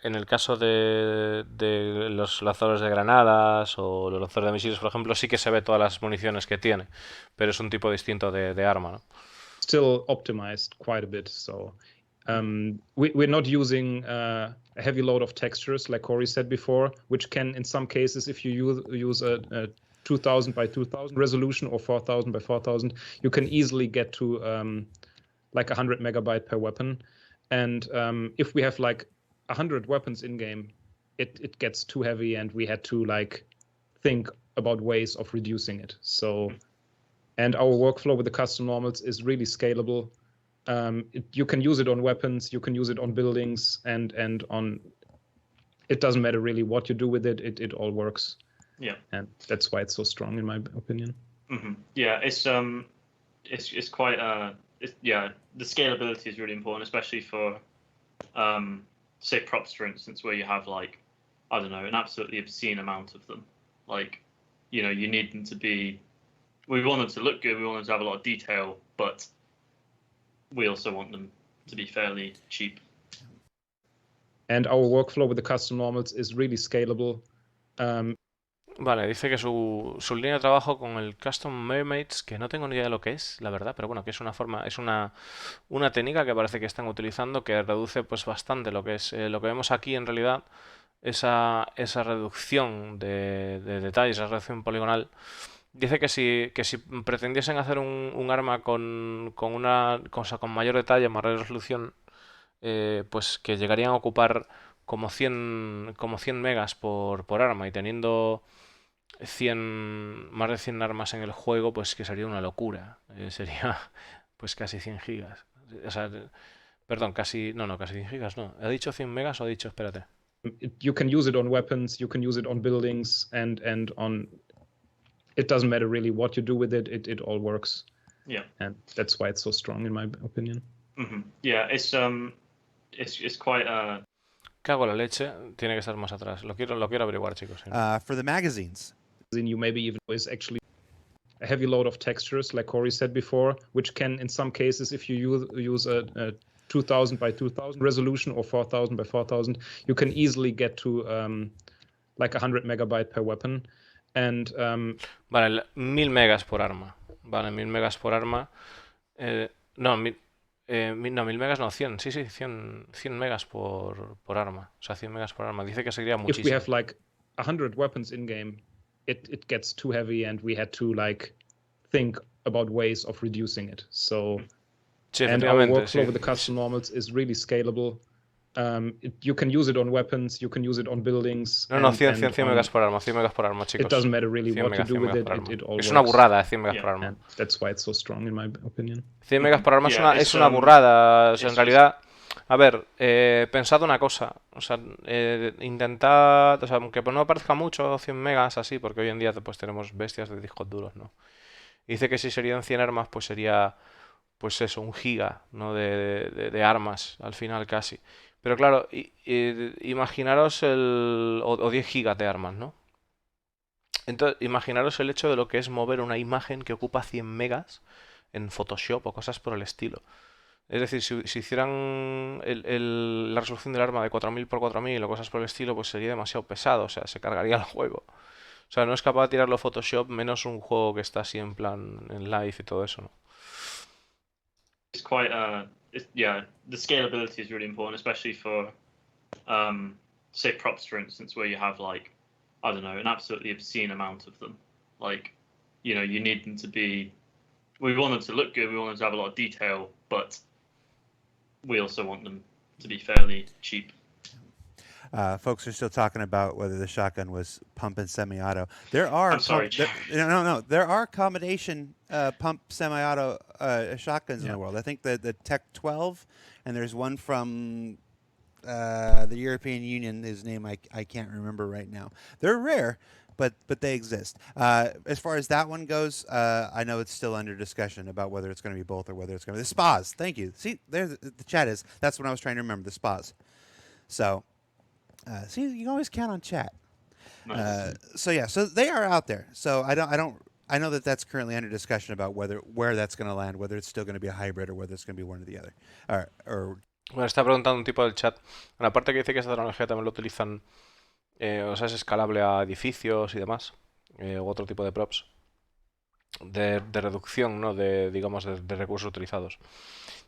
los lanzadores de granadas o los lanzadores de misiles, por ejemplo, sí que se ve todas las municiones que tiene, pero es un tipo distinto de arma, ¿no? Still optimized quite a bit, so we're not using a heavy load of textures like Corey said before, which can in some cases, if you use a 2000 by 2000 resolution or 4000 by 4000, you can easily get to like 100 megabyte per weapon. And if we have like 100 weapons in game, it gets too heavy, and we had to like think about ways of reducing it. So, and our workflow with the custom normals is really scalable. You can use it on weapons, you can use it on buildings, and on. It doesn't matter really what you do with it. It all works. Yeah, and that's why it's so strong, in my opinion. Mm-hmm. Yeah, it's quite the scalability is really important, especially for say props, for instance, where you have like, I don't know, an absolutely obscene amount of them. Like, you need them to be, we want them to look good, we want them to have a lot of detail, but we also want them to be fairly cheap. And our workflow with the custom normals is really scalable. Vale, dice que su línea de trabajo con el Custom Mermaids, que no tengo ni idea de lo que es, la verdad, pero bueno, que es una técnica que parece que están utilizando que reduce pues bastante lo que es lo que vemos aquí en realidad, esa reducción de detalles, esa reducción poligonal. Dice que si pretendiesen hacer un arma con una cosa con mayor detalle, mayor resolución, pues que llegarían a ocupar como 100 megas por arma, y teniendo más de 100 armas en el juego, pues que sería una locura. Sería pues casi 100 gigas. O sea, perdón, casi 100 gigas, no. ¿Ha dicho 100 megas o ha dicho, espérate? You can use it on weapons, you can use it on buildings, and on. It doesn't matter really what you do with it. It all works. Yeah. And that's why it's so strong, in my opinion. Mm-hmm. Yeah, it's quite. Cago la leche, tiene que estar más atrás. Lo quiero averiguar, chicos. For the magazines. You maybe even is actually a heavy load of textures, like Corey said before, which can, in some cases, if you use a 2000 by 2000 resolution or 4000 by 4000, you can easily get to like 100 megabyte per weapon. And Vale, 1000 megas por arma. Vale, 1000 megas por arma. No, no, 1000 megas no, 100. Sí, sí, 100 megas por arma. O sea, 100 megas por arma. Dice que sería if we muchísimo. have like 100 weapons in game, it gets too heavy, and we had to like think about ways of reducing it. So, Sí, and our efectivamente, workflow sí. with the custom normals is really scalable. You can use it on weapons, you can use it on buildings. No, no, and 100 on- megas por arma, 100 megas por arma, chicos. It doesn't matter really 100 what megas, to do 100 with megas it. por arma. It all Es una works. burrada, 100 megas Yeah. por arma. And that's why it's so strong, in my opinion. 100 megas por arma Yeah, es it's, una burrada. O sea, en it's realidad, a ver, pensad una cosa. O sea, intentad, o sea, aunque no parezca mucho 100 megas así, porque hoy en día pues tenemos bestias de discos duros, ¿no? Y dice que si serían 100 armas, pues sería, pues eso, 1 giga, ¿no? De armas, al final casi. Pero claro, imaginaros o 10 gigas de armas, ¿no? Entonces, imaginaros el hecho de lo que es mover una imagen que ocupa 100 megas en Photoshop o cosas por el estilo. Es decir, si hicieran la resolución del arma de 4000 por 4000 o cosas por el estilo, pues sería demasiado pesado, o sea, se cargaría el juego. O sea, no es capaz de tirarlo Photoshop, menos un juego que está así en plan en live y todo eso, ¿no? It's quite yeah, the scalability is really important, especially for say props, for instance, where you have like, I don't know, an absolutely obscene amount of them. Like, you know, you need them to be, we want them to look good, we want them to have a lot of detail, but we also want them to be fairly cheap. Folks are still talking about whether the shotgun was pump and semi-auto. There are I'm sorry. no. There are combination pump semi-auto shotguns in Yeah. the world. I think the Tech 12, and there's one from the European Union. His name I can't remember right now. They're rare, but they exist. As far as that one goes, I know it's still under discussion about whether it's going to be both or whether it's going to be the spas. Thank you. See, there the chat is. That's what I was trying to remember. The spas. So. See, you can always count on chat. Nice. So they are out there. So I know that that's currently under discussion about where that's going to land, whether it's still going to be a hybrid or whether it's going to be one or the other. Bueno, está preguntando un tipo del chat. Bueno, aparte que dice que esta tecnología también lo utilizan, o sea, es escalable a edificios y demás, u otro tipo de props, de reducción, ¿no? Digamos, de recursos utilizados.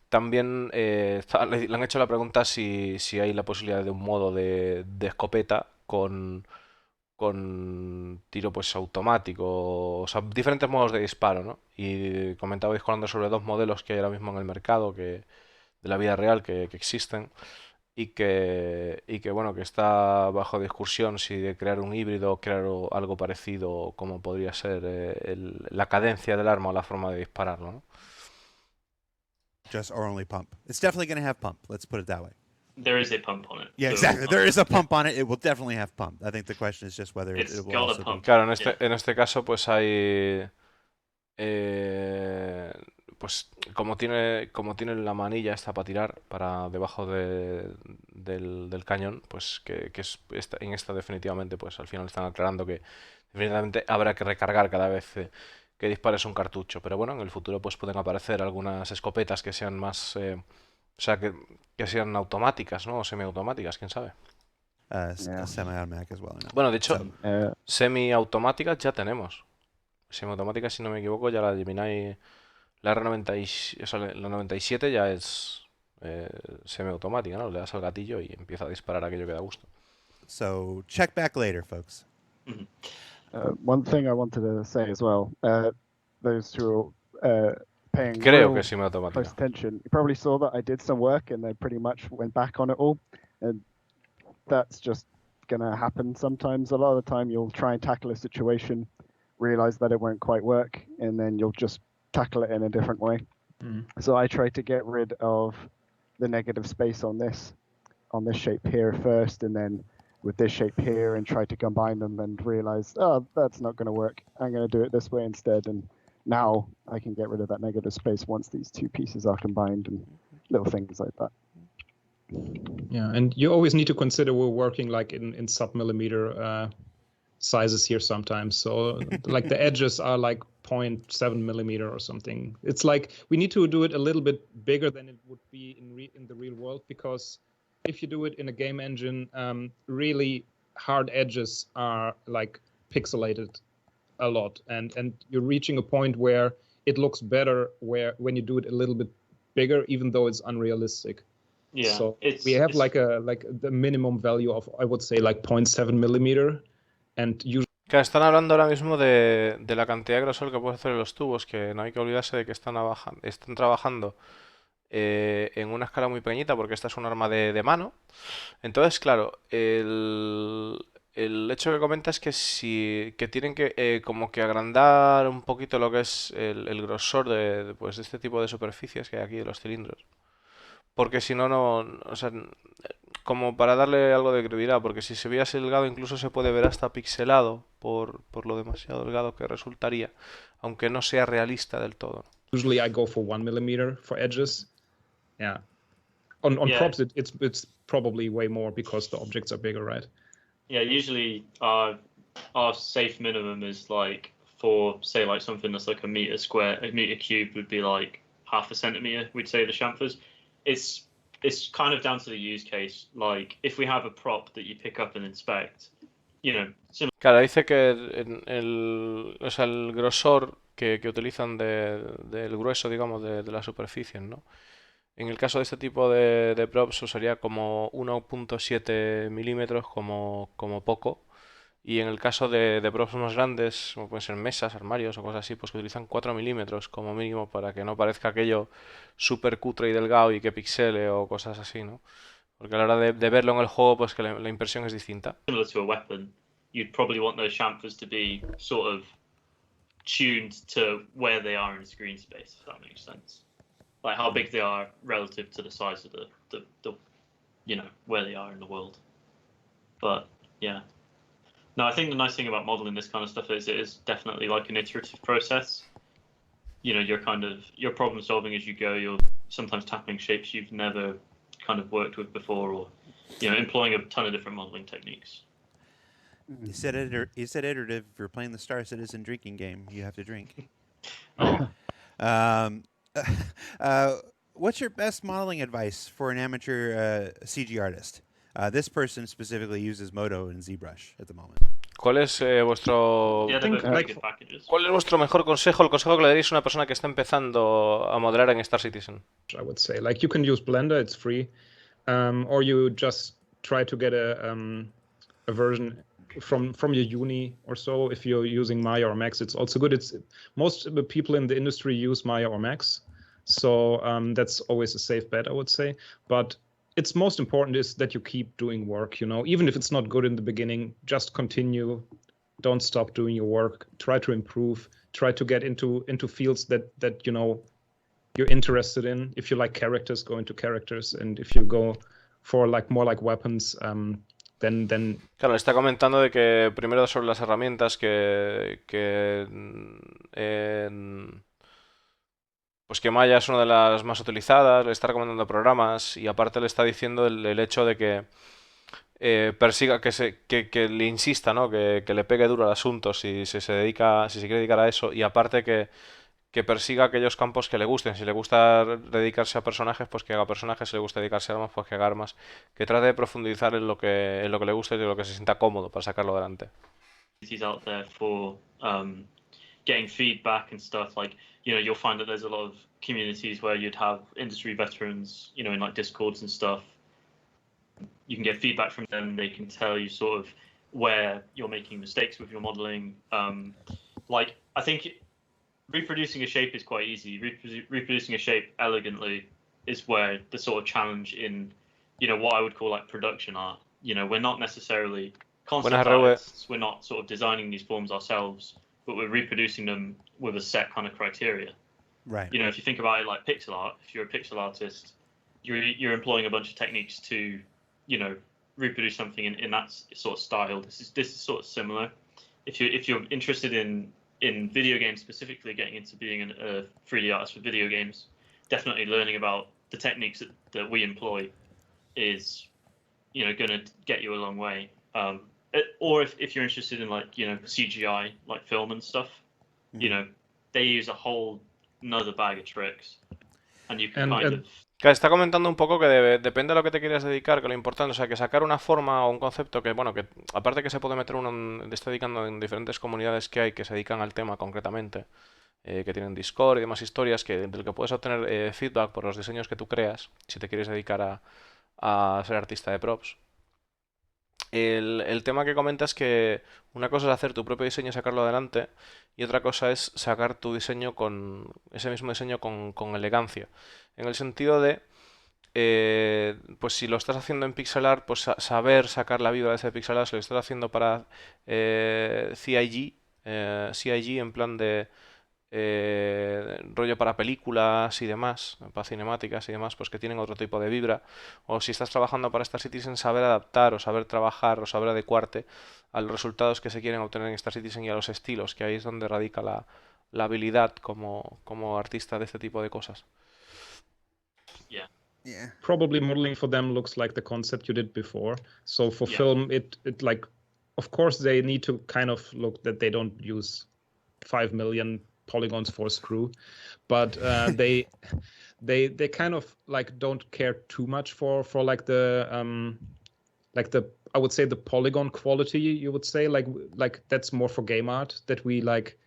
También le han hecho la pregunta si hay la posibilidad de un modo de escopeta con tiro pues automático, o sea, diferentes modos de disparo, ¿no? Y comentabais hablando sobre 2 modelos que hay ahora mismo en el mercado de la vida real que existen y que bueno, que está bajo discusión si de crear un híbrido o crear algo parecido como podría ser la cadencia del arma o la forma de dispararlo, ¿no? Just or only pump. It's definitely going to have pump. Let's put it that way. There is a pump on it. Yeah, so- exactly. There is a pump on it. It will definitely have pump. I think the question is just whether It's it will got a also be. pump. Claro, Yeah. en este caso pues hay pues como tiene la manilla esta para tirar para debajo del cañón, pues que en esta definitivamente pues al final están aclarando que definitivamente habrá que recargar cada vez que dispares un cartucho, pero bueno, en el futuro pues pueden aparecer algunas escopetas que sean más o sea, que sean automáticas, ¿no? O semiautomáticas, quién sabe. Yeah. Semi-automatic as well. I know. Bueno, de hecho, So, semiautomáticas ya tenemos. Semiautomáticas, si no me equivoco, ya la Gemini, la R90, o sea, la 97 ya es semiautomática, ¿no? Le das al gatillo y empieza a disparar aquello que da gusto. so check back later, folks. One thing I wanted to say as well, those who are paying Creo real que es semiautomática. close attention, you probably saw that I did some work and they pretty much went back on it all. And that's just going to happen sometimes. A lot of the time you'll try and tackle a situation, realize that it won't quite work, and then you'll just tackle it in a different way. So I tried to get rid of the negative space on this shape here first, and then with this shape here, and try to combine them and realize, oh, that's not going to work. I'm going to do it this way instead. And now I can get rid of that negative space once these two pieces are combined, and little things like that. Yeah, and you always need to consider we're working like in sub-millimeter sizes here sometimes. So like the edges are like 0.7 millimeter or something. It's like we need to do it a little bit bigger than it would be in the real world, because if you do it in a game engine, really hard edges are like pixelated a lot, and you're reaching a point where it looks better when you do it a little bit bigger, even though it's unrealistic. Yeah, So we have like the minimum value of, I would say, like 0.7 millimeter, and usually. Claro, están hablando ahora mismo de la cantidad de grosor que puede hacer en los tubos, que no hay que olvidarse de que están trabajando en una escala muy pequeñita, porque esta es un arma de mano. Entonces, claro, el hecho que comenta es que que tienen que como que agrandar un poquito lo que es el grosor pues, de este tipo de superficies que hay aquí de los cilindros. Porque si no, o sea, como para darle algo de credibilidad, porque si se viera así delgado incluso se puede ver hasta pixelado por lo demasiado delgado que resultaría, aunque no sea realista del todo. Usually I go for 1 millimeter for edges. Yeah. On props, it's probably way more because the objects are bigger, right? Yeah, usually our safe minimum is like for, say, like something that's like a meter cubed would be like half a centimeter, we'd say the chamfers. It's kind of down to the use case. Like if we have a prop that you pick up and inspect, Claro, dice que o sea, el grosor que utilizan del grueso, digamos, de las superficies, ¿no? En el caso de este tipo de props usaría como 1.7 milímetros como poco. Y en el caso de props más grandes, como pueden ser mesas, armarios o cosas así, pues que utilizan 4 milímetros como mínimo para que no parezca aquello súper cutre y delgado y que pixele o cosas así, ¿no? Porque a la hora de verlo en el juego, pues que la impresión es distinta. similar to a weapon, you'd probably want those chamfers to be sort of tuned to where they are in screen space, if that makes sense. Like how big they are relative to the size of the where they are in the world. But yeah. No, I think the nice thing about modeling this kind of stuff is it is definitely like an iterative process. You're problem solving as you go. You're sometimes tackling shapes you've never kind of worked with before, or employing a ton of different modeling techniques. You said iterative. If you're playing the Star Citizen drinking game, you have to drink. What's your best modeling advice for an amateur CG artist? This person specifically uses Modo and ZBrush at the moment. ¿Cuál es vuestro ¿Cuál es vuestro mejor consejo? El consejo que le daréis a una persona que está empezando a modelar en Star Citizen. I would say, like, you can use Blender, it's free, or you just try to get a version from your uni or so. If you're using Maya or Max, it's also good. Most of the people in the industry use Maya or Max, so that's always a safe bet, I would say. But it's most important is that you keep doing work, even if it's not good in the beginning, just continue. Don't stop doing your work. Try to improve. Try to get into fields that you're interested in. If you like characters, go into characters, and if you go for more like weapons, then. Claro, está comentando de que primero sobre las herramientas pues que Maya es una de las más utilizadas, le está recomendando programas y aparte le está diciendo el hecho de que persiga, que le insista, ¿no? Que le pegue duro al asunto si se quiere dedicar a eso y aparte que persiga aquellos campos que le gusten. Si le gusta dedicarse a personajes, pues que haga personajes. Si le gusta dedicarse a armas, pues que haga armas. Que trate de profundizar en lo que le guste y en lo que se sienta cómodo para sacarlo adelante. Out there for getting feedback and stuff. Like, you'll find that there's a lot of communities where you'd have industry veterans, in like Discords and stuff. You can get feedback from them. They can tell you sort of where you're making mistakes with your modeling. I think reproducing a shape is quite easy. Reproducing a shape elegantly is where the sort of challenge in, what I would call like production art. We're not necessarily concept artists. We're not sort of designing these forms ourselves, but we're reproducing them with a set kind of criteria. Right. If you think about it like pixel art, if you're a pixel artist, you're employing a bunch of techniques to, reproduce something in that sort of style. This is sort of similar. If you're interested in video games specifically, getting into being a 3D artist for video games, definitely learning about the techniques that we employ is, going to get you a long way. or if you're interested in like CGI, like film and stuff, they use a whole another bag of tricks, and you can kind of. Claro, está comentando un poco que depende de lo que te quieras dedicar, que lo importante, o sea, que sacar una forma o un concepto que, bueno, que aparte que se puede meter uno, te está dedicando en diferentes comunidades que hay que se dedican al tema concretamente, que tienen Discord y demás historias, del que puedes obtener feedback por los diseños que tú creas, si te quieres dedicar a ser artista de props. El tema que comentas es que una cosa es hacer tu propio diseño y sacarlo adelante, y otra cosa es sacar tu diseño ese mismo diseño con elegancia. En el sentido de, pues si lo estás haciendo en pixel art, pues saber sacar la vibra de ese pixel art. Si lo estás haciendo para CIG en plan de rollo para películas y demás, para cinemáticas y demás, pues que tienen otro tipo de vibra. O si estás trabajando para Star Citizen, saber adaptar o saber trabajar o saber adecuarte a los resultados que se quieren obtener en Star Citizen y a los estilos, que ahí es donde radica la habilidad como artista de este tipo de cosas. Yeah. Probably modeling for them looks like the concept you did before. So for film, it like, of course, they need to kind of look that they don't use 5 million polygons for a screw, but they kind of like don't care too much for like the I would say the polygon quality. You would say like that's more for game art, that we like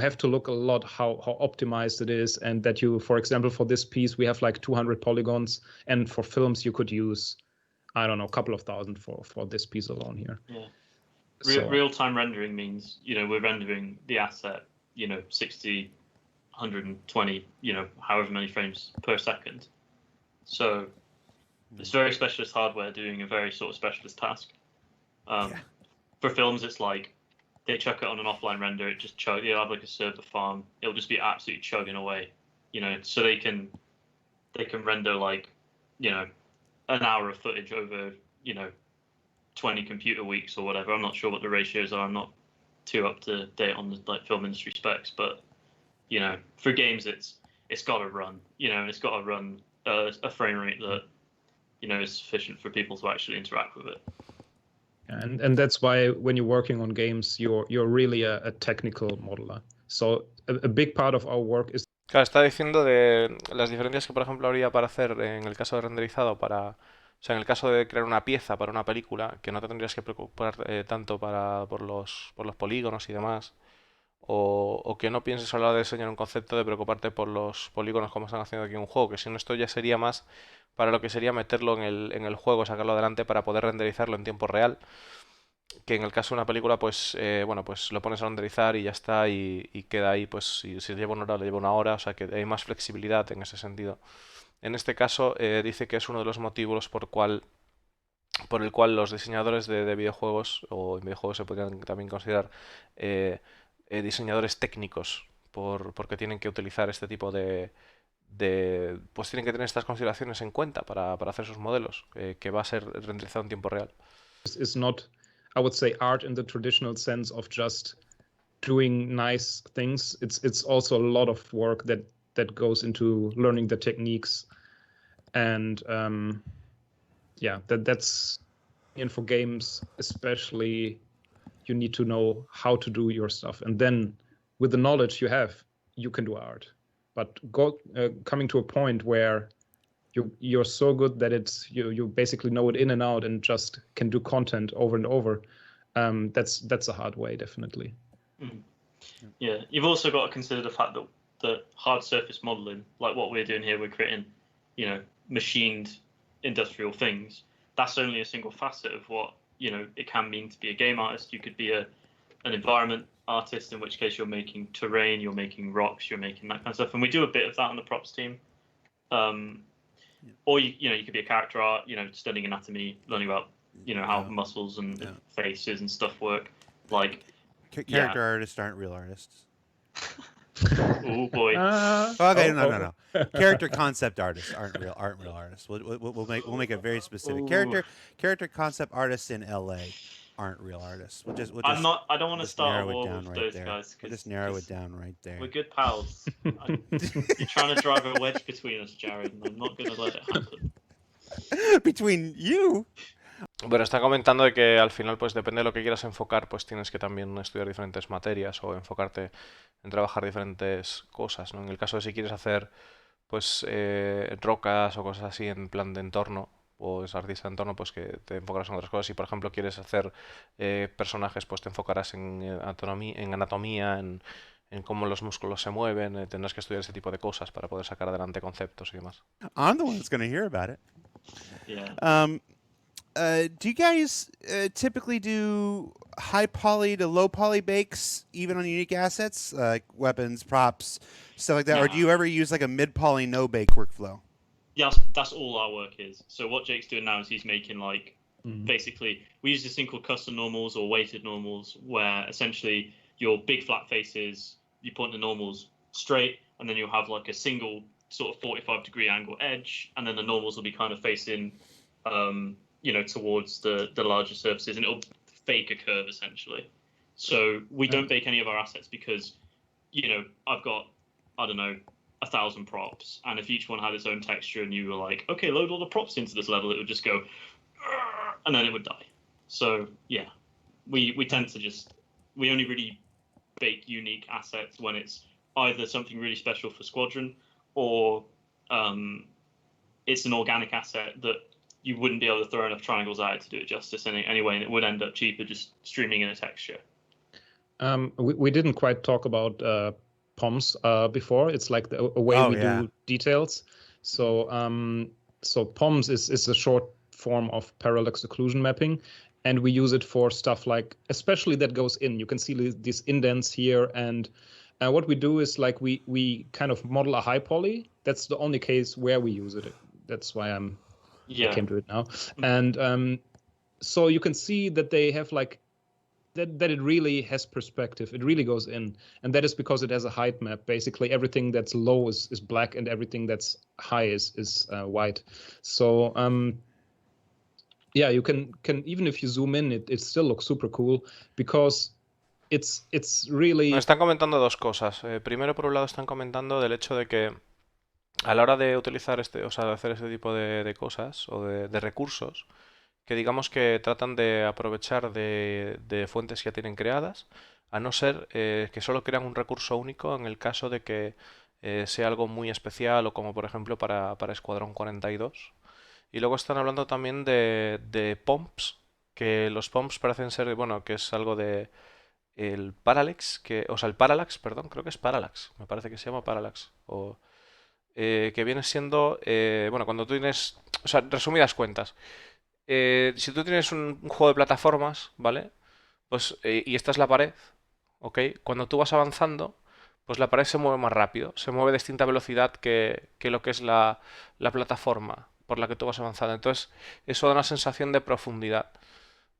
have to look a lot how optimized it is, and that you, for example, for this piece we have like 200 polygons, and for films you could use, I don't know, a couple of thousand for this piece alone here. Real-time rendering means we're rendering the asset 60, 120, however many frames per second. So it's very specialist hardware doing a very sort of specialist task. For films, it's like they chuck it on an offline render, it just chug. They'll have like a server farm. It'll just be absolutely chugging away, So they can render like, an hour of footage over, 20 computer weeks or whatever. I'm not sure what the ratios are. I'm not too up to date on the like film industry specs, but for games, it's got to run, and it's got to run a frame rate that is sufficient for people to actually interact with it. And that's why when you're working on games, you're really a technical modeler. So a big part of our work is. Claro, está diciendo de las diferencias que, por ejemplo, habría para hacer en el caso de renderizado o sea, en el caso de crear una pieza para una película, que no te tendrías que preocupar tanto por los polígonos y demás, o que no pienses a la hora de diseñar un concepto de preocuparte por los polígonos como están haciendo aquí en un juego, que si no, esto ya sería más para lo que sería meterlo en el juego, sacarlo adelante para poder renderizarlo en tiempo real, que en el caso de una película, pues bueno, pues lo pones a renderizar y ya está, y queda ahí, pues si lleva una hora, le lleva una hora, o sea que hay más flexibilidad en ese sentido. En este caso, dice que es uno de los motivos por el cual los diseñadores de videojuegos, o en videojuegos se podrían también considerar diseñadores técnicos, porque tienen que utilizar este tipo pues tienen que tener estas consideraciones en cuenta para hacer sus modelos, que va a ser renderizado en tiempo real. Is not, I would say, art in the traditional sense of just doing nice things. It's also a lot of work that goes into learning the techniques, and that's and for games especially, you need to know how to do your stuff, and then with the knowledge you have, you can do art. But coming to a point where you're so good that you basically know it in and out and just can do content over and over, that's a hard way, definitely. Yeah, you've also got to consider the fact that the hard surface modeling, like what we're doing here, we're creating machined industrial things. That's only a single facet of what it can mean to be a game artist. You could be an environment artist, in which case you're making terrain, you're making rocks, you're making that kind of stuff, and we do a bit of that on the props team. Or you could be a character art, studying anatomy, learning about how muscles and faces and stuff work. Like character artists aren't real artists. Oh boy. Okay, no. Character concept artists aren't real artists. We'll make it very specific. Character concept artists in LA aren't real artists. We'll just I don't want to start a war with those guys. We'll just narrow it down right there. We're good pals. You're trying to drive a wedge between us, Jared, and I'm not going to let it happen. Between you? Bueno, está comentando de que al final, pues depende de lo que quieras enfocar, pues tienes que también estudiar diferentes materias o enfocarte en trabajar diferentes cosas, ¿no? En el caso de si quieres hacer, pues, rocas o cosas así en plan de entorno, o es artista de entorno, pues que te enfocarás en otras cosas. Si, por ejemplo, quieres hacer personajes, pues te enfocarás en anatomía, en cómo los músculos se mueven, tendrás que estudiar ese tipo de cosas para poder sacar adelante conceptos y demás. I'm the one that's going to hear about it. Yeah. Um, do you guys typically do high poly to low poly bakes even on unique assets like weapons, props, stuff like that, or do Nah. you ever use like a mid poly no bake workflow? Yeah, that's all our work is. So what Jake's doing now is he's making like basically we use this thing called custom normals or weighted normals, where essentially your big flat faces you point the normals straight, and then you'll have like a single sort of 45-degree angle edge, and then the normals will be kind of facing towards the larger surfaces, and it'll fake a curve essentially. So we don't bake any of our assets because I've got, I don't know, 1,000 props, and if each one had its own texture and you were like, okay, load all the props into this level, it would just go and then it would die. So yeah, we tend to we only really bake unique assets when it's either something really special for Squadron or it's an organic asset that you wouldn't be able to throw enough triangles at it to do it justice anyway, and it would end up cheaper just streaming in a texture. We didn't quite talk about POMs before. It's like a way we do details. So POMs is a short form of parallax occlusion mapping, and we use it for stuff like, especially that goes in. You can see these indents here, and what we do is like we kind of model a high poly. That's the only case where we use it. That's why I came to it now. And so you can see that they have like that it really has perspective. It really goes in, and that is because it has a height map. Basically, everything that's low is black, and everything that's high is white. So yeah, you can even if you zoom in, it still looks super cool because it's Nos really. están comentando dos cosas. Primero, por un lado, están comentando del hecho de que a la hora de utilizar o sea, de hacer este tipo de cosas o de recursos, que digamos que tratan de aprovechar de fuentes que ya tienen creadas, a no ser que solo crean un recurso único en el caso de que sea algo muy especial o como por ejemplo para Escuadrón 42. Y luego están hablando también de pumps, que los pumps parecen ser, bueno, que es algo de el parallax, o sea, el parallax, perdón, creo que es parallax, me parece que se llama parallax, que viene siendo, bueno, cuando tú tienes, o sea, resumidas cuentas, si tú tienes un juego de plataformas, ¿vale? Pues, y esta es la pared, ¿ok? Cuando tú vas avanzando, pues la pared se mueve más rápido, se mueve a distinta velocidad que lo que es la plataforma por la que tú vas avanzando. Entonces, eso da una sensación de profundidad.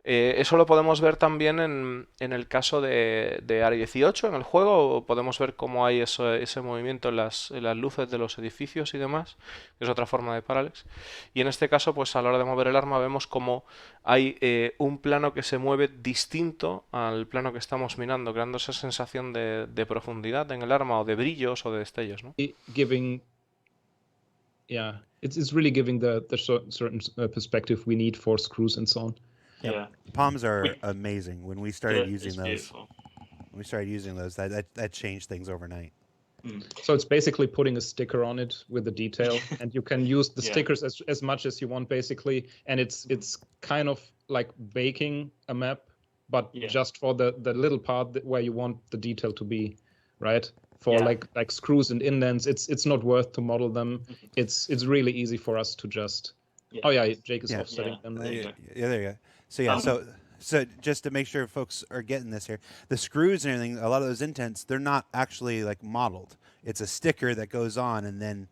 Eso lo podemos ver también en el caso de Área 18 en el juego. Podemos ver cómo hay ese movimiento en las luces de los edificios y demás, que es otra forma de parallax. Y en este caso, pues a la hora de mover el arma vemos cómo hay un plano que se mueve distinto al plano que estamos mirando, creando esa sensación de profundidad en el arma o de brillos o de destellos, ¿no? Giving, yeah, it's really giving the certain perspective we need for screws and so on. Yeah. Palms are amazing. When we started using those, beautiful. that changed things overnight. So it's basically putting a sticker on it with the detail, and you can use the stickers as much as you want, basically. And it's kind of like baking a map, but just for the little part where you want the detail to be, right? For like screws and indents, it's not worth to model them. It's really easy for us to just. Yeah. Oh yeah, Jake is offsetting them. Yeah, there you go. So yeah, so just to make sure folks are getting this here, the screws and everything, a lot of those indents, they're not actually like modeled. It's a sticker that goes on, and then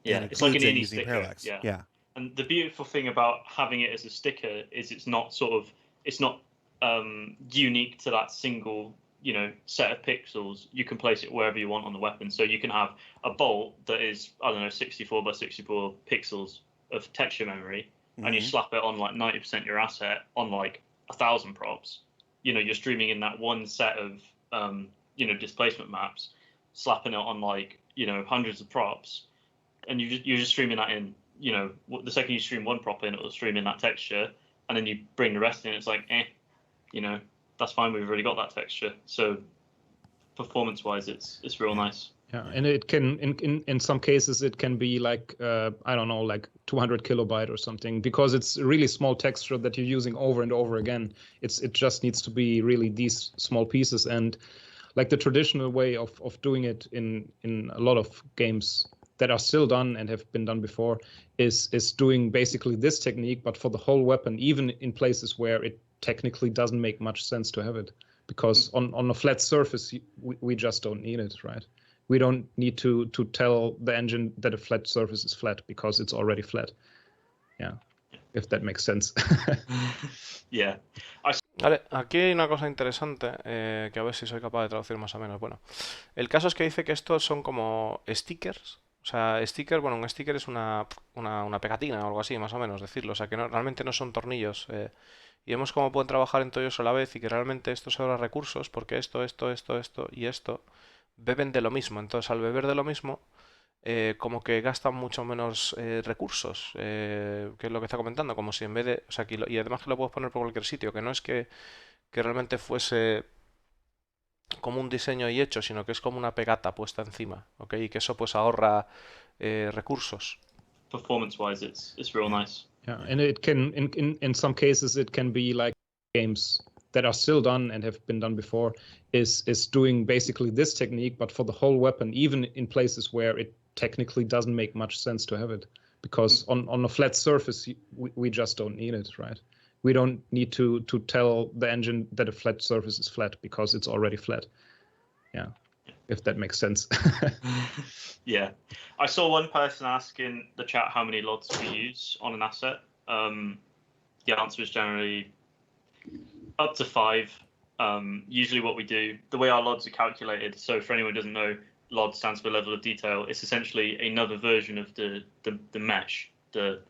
it's like an it indie using sticker. parallax. Yeah. And the beautiful thing about having it as a sticker is it's not unique to that single set of pixels. You can place it wherever you want on the weapon. So you can have a bolt that is 64 by 64 pixels of texture memory, and you slap it on like 90% your asset on like 1,000 props. You're streaming in that one set of displacement maps, slapping it on like hundreds of props, and you're just streaming that in the second you stream one prop in, it will stream in that texture, and then you bring the rest in, it's like, that's fine. We've already got that texture. So performance-wise, it's real nice. Yeah, and it can in some cases it can be like I don't know, like 200 kilobyte or something, because it's a really small texture that you're using over and over again. It just needs to be really these small pieces, and like the traditional way of doing it in a lot of games that are still done and have been done before is doing basically this technique, but for the whole weapon, even in places where it technically doesn't make much sense to have it, because on a flat surface we just don't need it, right? We don't need to tell the engine that a flat surface is flat because it's already flat. Yeah, if that makes sense. Yeah. Vale, aquí hay una cosa interesante que a ver si soy capaz de traducir más o menos. Bueno, el caso es que dice que estos son como stickers. O sea, sticker, bueno, un sticker es una pegatina o algo así, más o menos decirlo. O sea, que realmente no son tornillos. Y vemos cómo pueden trabajar en todo ellos a la vez y que realmente esto se ahorra recursos porque esto y esto beben de lo mismo. Entonces, al beber de lo mismo, como que gastan mucho menos recursos, que es lo que está comentando, como si en vez de, o sea, y además que lo puedes poner por cualquier sitio, que no es que realmente fuese como un diseño y hecho, sino que es como una pegata puesta encima, ¿ok? Y que eso pues ahorra recursos. Performance-wise, it's real nice. Yeah, and it can in some cases it can be like games that are still done and have been done before is doing basically this technique, but for the whole weapon, even in places where it technically doesn't make much sense to have it, because on a flat surface we just don't need it, right? We don't need to tell the engine that a flat surface is flat because it's already flat. Yeah, if that makes sense. Yeah. I saw one person ask in the chat how many LODs we use on an asset. The answer is generally up to 5. Usually what we do, the way our LODs are calculated, so for anyone who doesn't know, LOD stands for level of detail. It's essentially another version of the mesh, the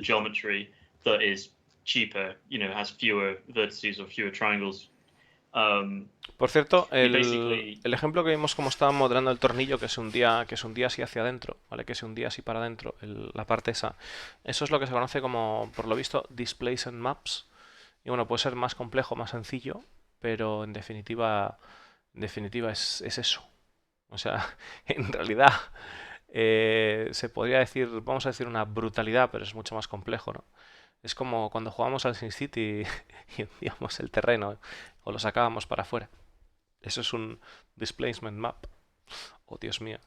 geometry that is cheaper, has fewer vertices or fewer triangles. Por cierto, basically... el ejemplo que vimos como estaban modelando el tornillo que se hundía así hacia adentro, ¿vale? Que se hundía así para adentro, la parte esa. Eso es lo que se conoce como, por lo visto, displacement maps. Y bueno, puede ser más complejo, más sencillo, pero en definitiva es eso. O sea, en realidad se podría decir, vamos a decir una brutalidad, pero es mucho más complejo, ¿no? Es como cuando jugábamos al SimCity y hundíamos el terreno o lo sacábamos para afuera. Eso es un displacement map. Oh, Dios mío.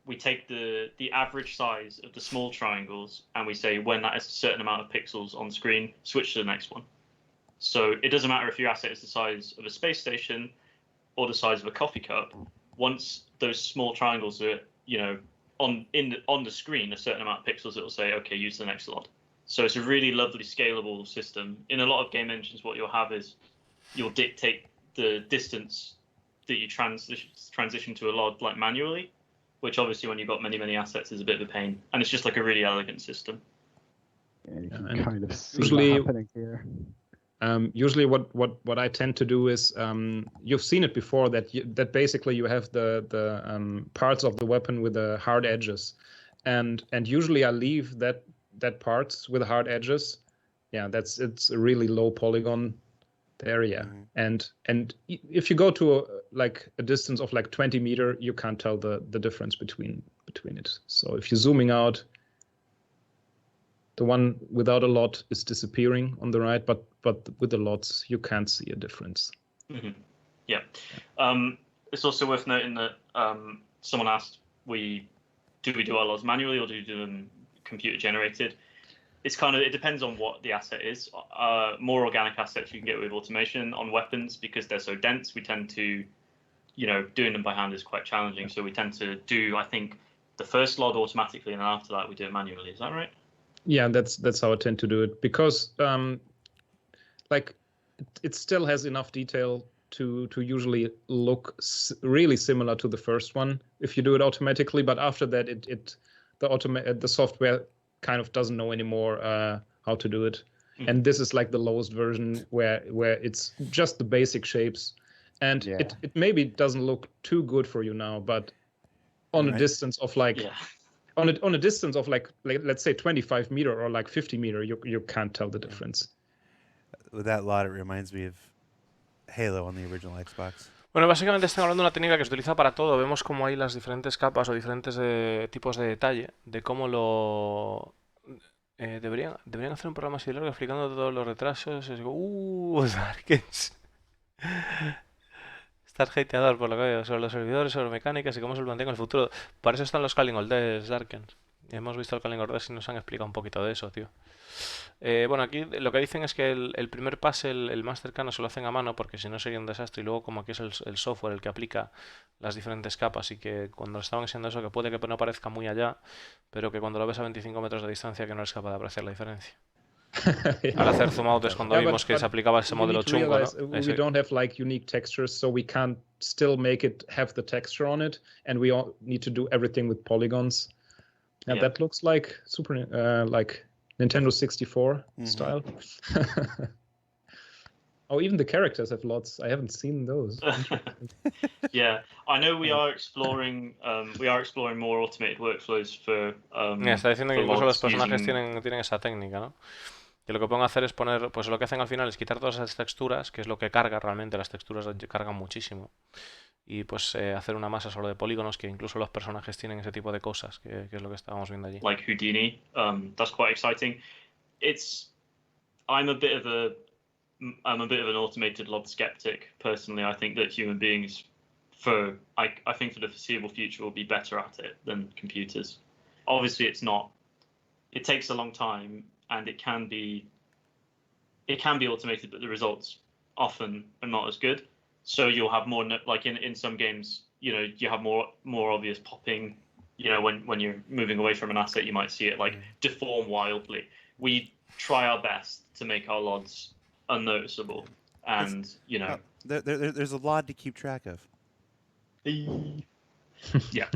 We take the average size of the small triangles and we say when that is a certain amount of pixels on screen, switch to the next one. So it doesn't matter if your asset is the size of a space station or the size of a coffee cup. Once those small triangles are, on the screen, a certain amount of pixels, it will say, okay, use the next LOD. So it's a really lovely scalable system. In a lot of game engines, what you'll have is you'll dictate the distance that you transition to a LOD like manually, which obviously when you've got many assets is a bit of a pain. And it's just like a really elegant system. Yeah, you can kind of see usually, what's happening here. Usually what I tend to do is you've seen it before that basically you have the parts of the weapon with the hard edges, and usually I leave that parts with hard edges. Yeah, it's a really low polygon area, and if you go to a distance of like 20 meters, you can't tell the difference between it. So if you're zooming out, the one without a lot is disappearing on the right, but with the lots, you can't see a difference. Mm-hmm. Yeah. It's also worth noting that someone asked, do we do our lots manually or do we do them computer generated? It depends on what the asset is. More organic assets you can get with automation. On weapons, because they're so dense, we tend to, doing them by hand is quite challenging. So we tend to do, I think, the first LOD automatically, and then after that we do it manually. Is that right? Yeah, that's how I tend to do it, because it still has enough detail to usually look really similar to the first one if you do it automatically. But after that, the software kind of doesn't know anymore how to do it. Mm-hmm. And this is like the lowest version where it's just the basic shapes, and it maybe doesn't look too good for you now, but on a distance of on a distance of like let's say 25 meter or like 50 meter, you can't tell the difference. With that lot, it reminds me of Halo on the original Xbox. Bueno, básicamente están hablando de una técnica que se utiliza para todo. Vemos como hay las diferentes capas o diferentes tipos de detalle, de cómo lo... deberían hacer un programa así de largo explicando todos los retrasos. Es como, Darkens. Estás hateador por lo que veo, sobre los servidores, sobre mecánicas y cómo se lo plantea en el futuro. Para eso están los Calling All Days, Darkens. Hemos visto el Calling All Days y nos han explicado un poquito de eso, tío. Bueno, aquí lo que dicen es que el primer pase, el más cercano, se lo hacen a mano porque si no sería un desastre. Y luego, como aquí es el software el que aplica las diferentes capas, y que cuando estaban enseñando eso, que puede que no parezca muy allá, pero que cuando lo ves a 25 metros de distancia, que no eres capaz de apreciar la diferencia. Al hacer zoom out es cuando vimos que se aplicaba ese modelo chungo, ¿no? We don't have like unique textures, so we can't still make it have the texture on it, and we all need to do everything with polygons. And that looks like super, like Nintendo 64 style. Oh, even the characters have lots. I haven't seen those. Yeah, I know we are exploring more automated workflows for. Está diciendo que incluso los personajes using... tienen esa técnica, ¿no? Que lo que pueden hacer es poner, pues lo que hacen al final es quitar todas esas texturas, que es lo que carga realmente. Las texturas cargan muchísimo. Y pues hacer una masa solo de polígonos, que incluso los personajes tienen ese tipo de cosas, que es lo que estábamos viendo allí. Like Houdini, that's quite exciting. I'm a bit of an automated lob skeptic personally. I think that human beings, I think for the foreseeable future, will be better at it than computers. Obviously, it's not. It takes a long time, and it can be automated, but the results often are not as good. So you'll have more, like in some games, you have more obvious popping. When you're moving away from an asset, you might see it like deform wildly. We try our best to make our LODs unnoticeable, and there's a lot to keep track of. Yeah.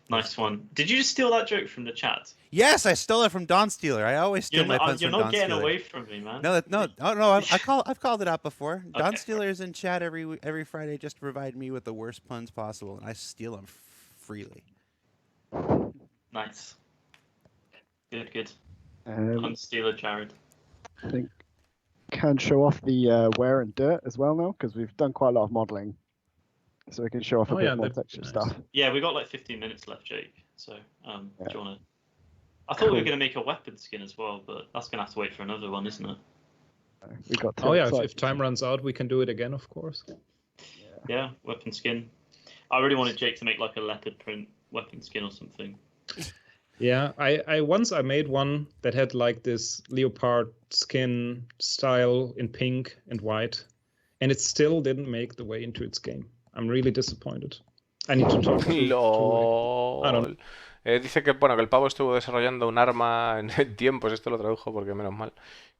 Nice one. Did you just steal that joke from the chat? Yes, I stole it from Don Stealer. I always steal my puns from Don Stealer. You're not getting away from me, man. No. I've called it out before. Okay. Don Stealer is in chat every Friday just to provide me with the worst puns possible, and I steal them freely. Nice. Good. Pun stealer, Jared. I think can show off the wear and dirt as well now, because we've done quite a lot of modeling, so we can show off a bit more texture stuff. Yeah, we got like 15 minutes left, Jake. So, do you want to? I thought we were going to make a weapon skin as well, but that's going to have to wait for another one, isn't it? We got. If time runs out, we can do it again, of course. Yeah, weapon skin. I really wanted Jake to make like a leopard print weapon skin or something. Yeah, I once made one that had like this leopard skin style in pink and white, and it still didn't make the way into its game. I'm really disappointed. I need to talk to LOL. I don't know. Dice que el pavo estuvo desarrollando un arma en tiempos, esto lo tradujo porque menos mal,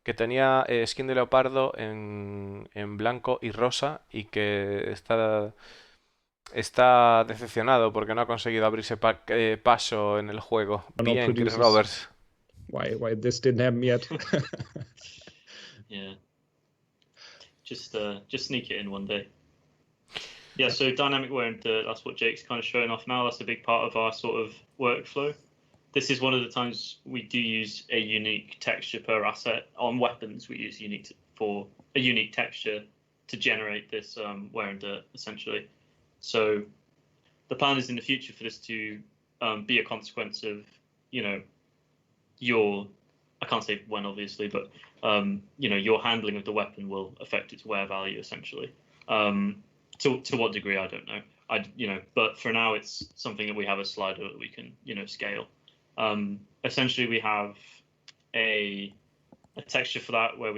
que tenía skin de leopardo en blanco y rosa, y que está decepcionado porque no ha conseguido abrirse paso en el juego. Bien, Chris Roberts. Why this didn't happen yet? Yeah. Just sneak it in one day. Yeah, so dynamic wear and dirt, that's what Jake's kind of showing off now. That's a big part of our sort of workflow. This is one of the times we do use a unique texture per asset. On weapons, we use a unique texture to generate this wear and dirt, essentially. So the plan is in the future for this to be a consequence of, I can't say when, obviously, but, your handling of the weapon will affect its wear value, essentially. To what degree, I don't know. But for now, it's something that we have a slider that we can, scale. Essentially, we have a texture for that where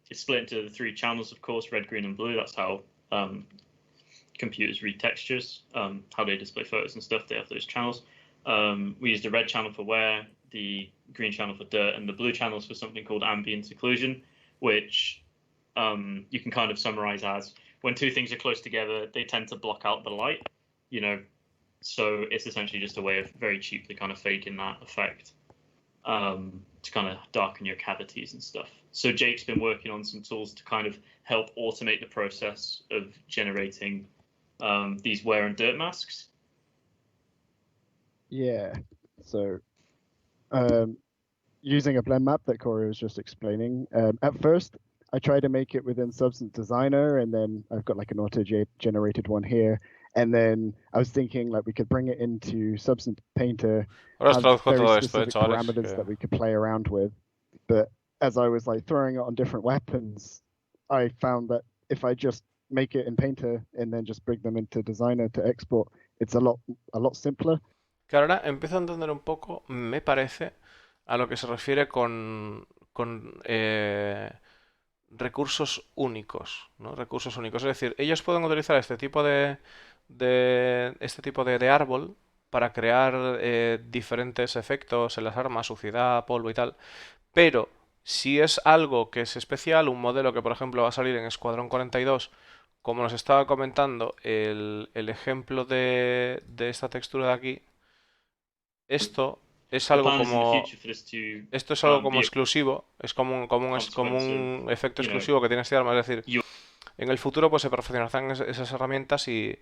it's split into the 3 channels, of course, red, green, and blue. That's how computers read textures, how they display photos and stuff. They have those channels. We use the red channel for wear, the green channel for dirt, and the blue channels for something called ambient occlusion, which you can kind of summarize as when 2 things are close together, they tend to block out the light, so it's essentially just a way of very cheaply kind of faking that effect to kind of darken your cavities and stuff. So Jake's been working on some tools to kind of help automate the process of generating these wear and dirt masks. Yeah. So, using a blend map that Corey was just explaining, at first I tried to make it within Substance Designer, and then I've got like an auto-generated one here. And then I was thinking like we could bring it into Substance Painter, Ahora os have traduzco very todo esto, specific chavales. parameters that we could play around with. But as I was like throwing it on different weapons, I found that if I just make it in Painter and then just bring them into Designer to export, it's a lot simpler. Que ahora empiezo a entender un poco, me parece, a lo que se refiere con recursos únicos, ¿no? Recursos únicos. Es decir, ellos pueden utilizar este tipo de árbol para crear diferentes efectos en las armas, suciedad, polvo y tal. Pero si es algo que es especial, un modelo que por ejemplo va a salir en Escuadrón 42, como nos estaba comentando el ejemplo de esta textura de aquí, esto es The algo plan is in the como future for this to esto es algo como be a exclusivo, es como consequence of, un efecto you know, exclusivo que tiene este arma. Es decir, you- en el futuro pues se perfeccionarán esas herramientas y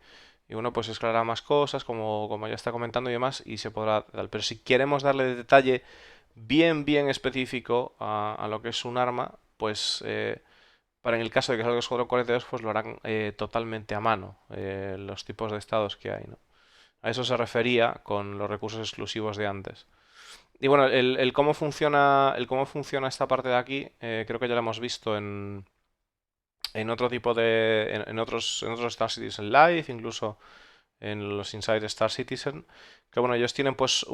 uno pues escalará más cosas, como ya está comentando y demás, y se podrá dar. Pero si queremos darle detalle bien específico a lo que es un arma, pues para en el caso de que salga el Escuadrón 42, pues lo harán totalmente a mano, los tipos de estados que hay, ¿no? A eso se refería con los recursos exclusivos de antes. Y bueno, el cómo funciona esta parte de aquí, creo que ya lo hemos visto en otro tipo en otros Star Citizen Live, incluso en los Inside Star Citizen, que bueno, ellos tienen pues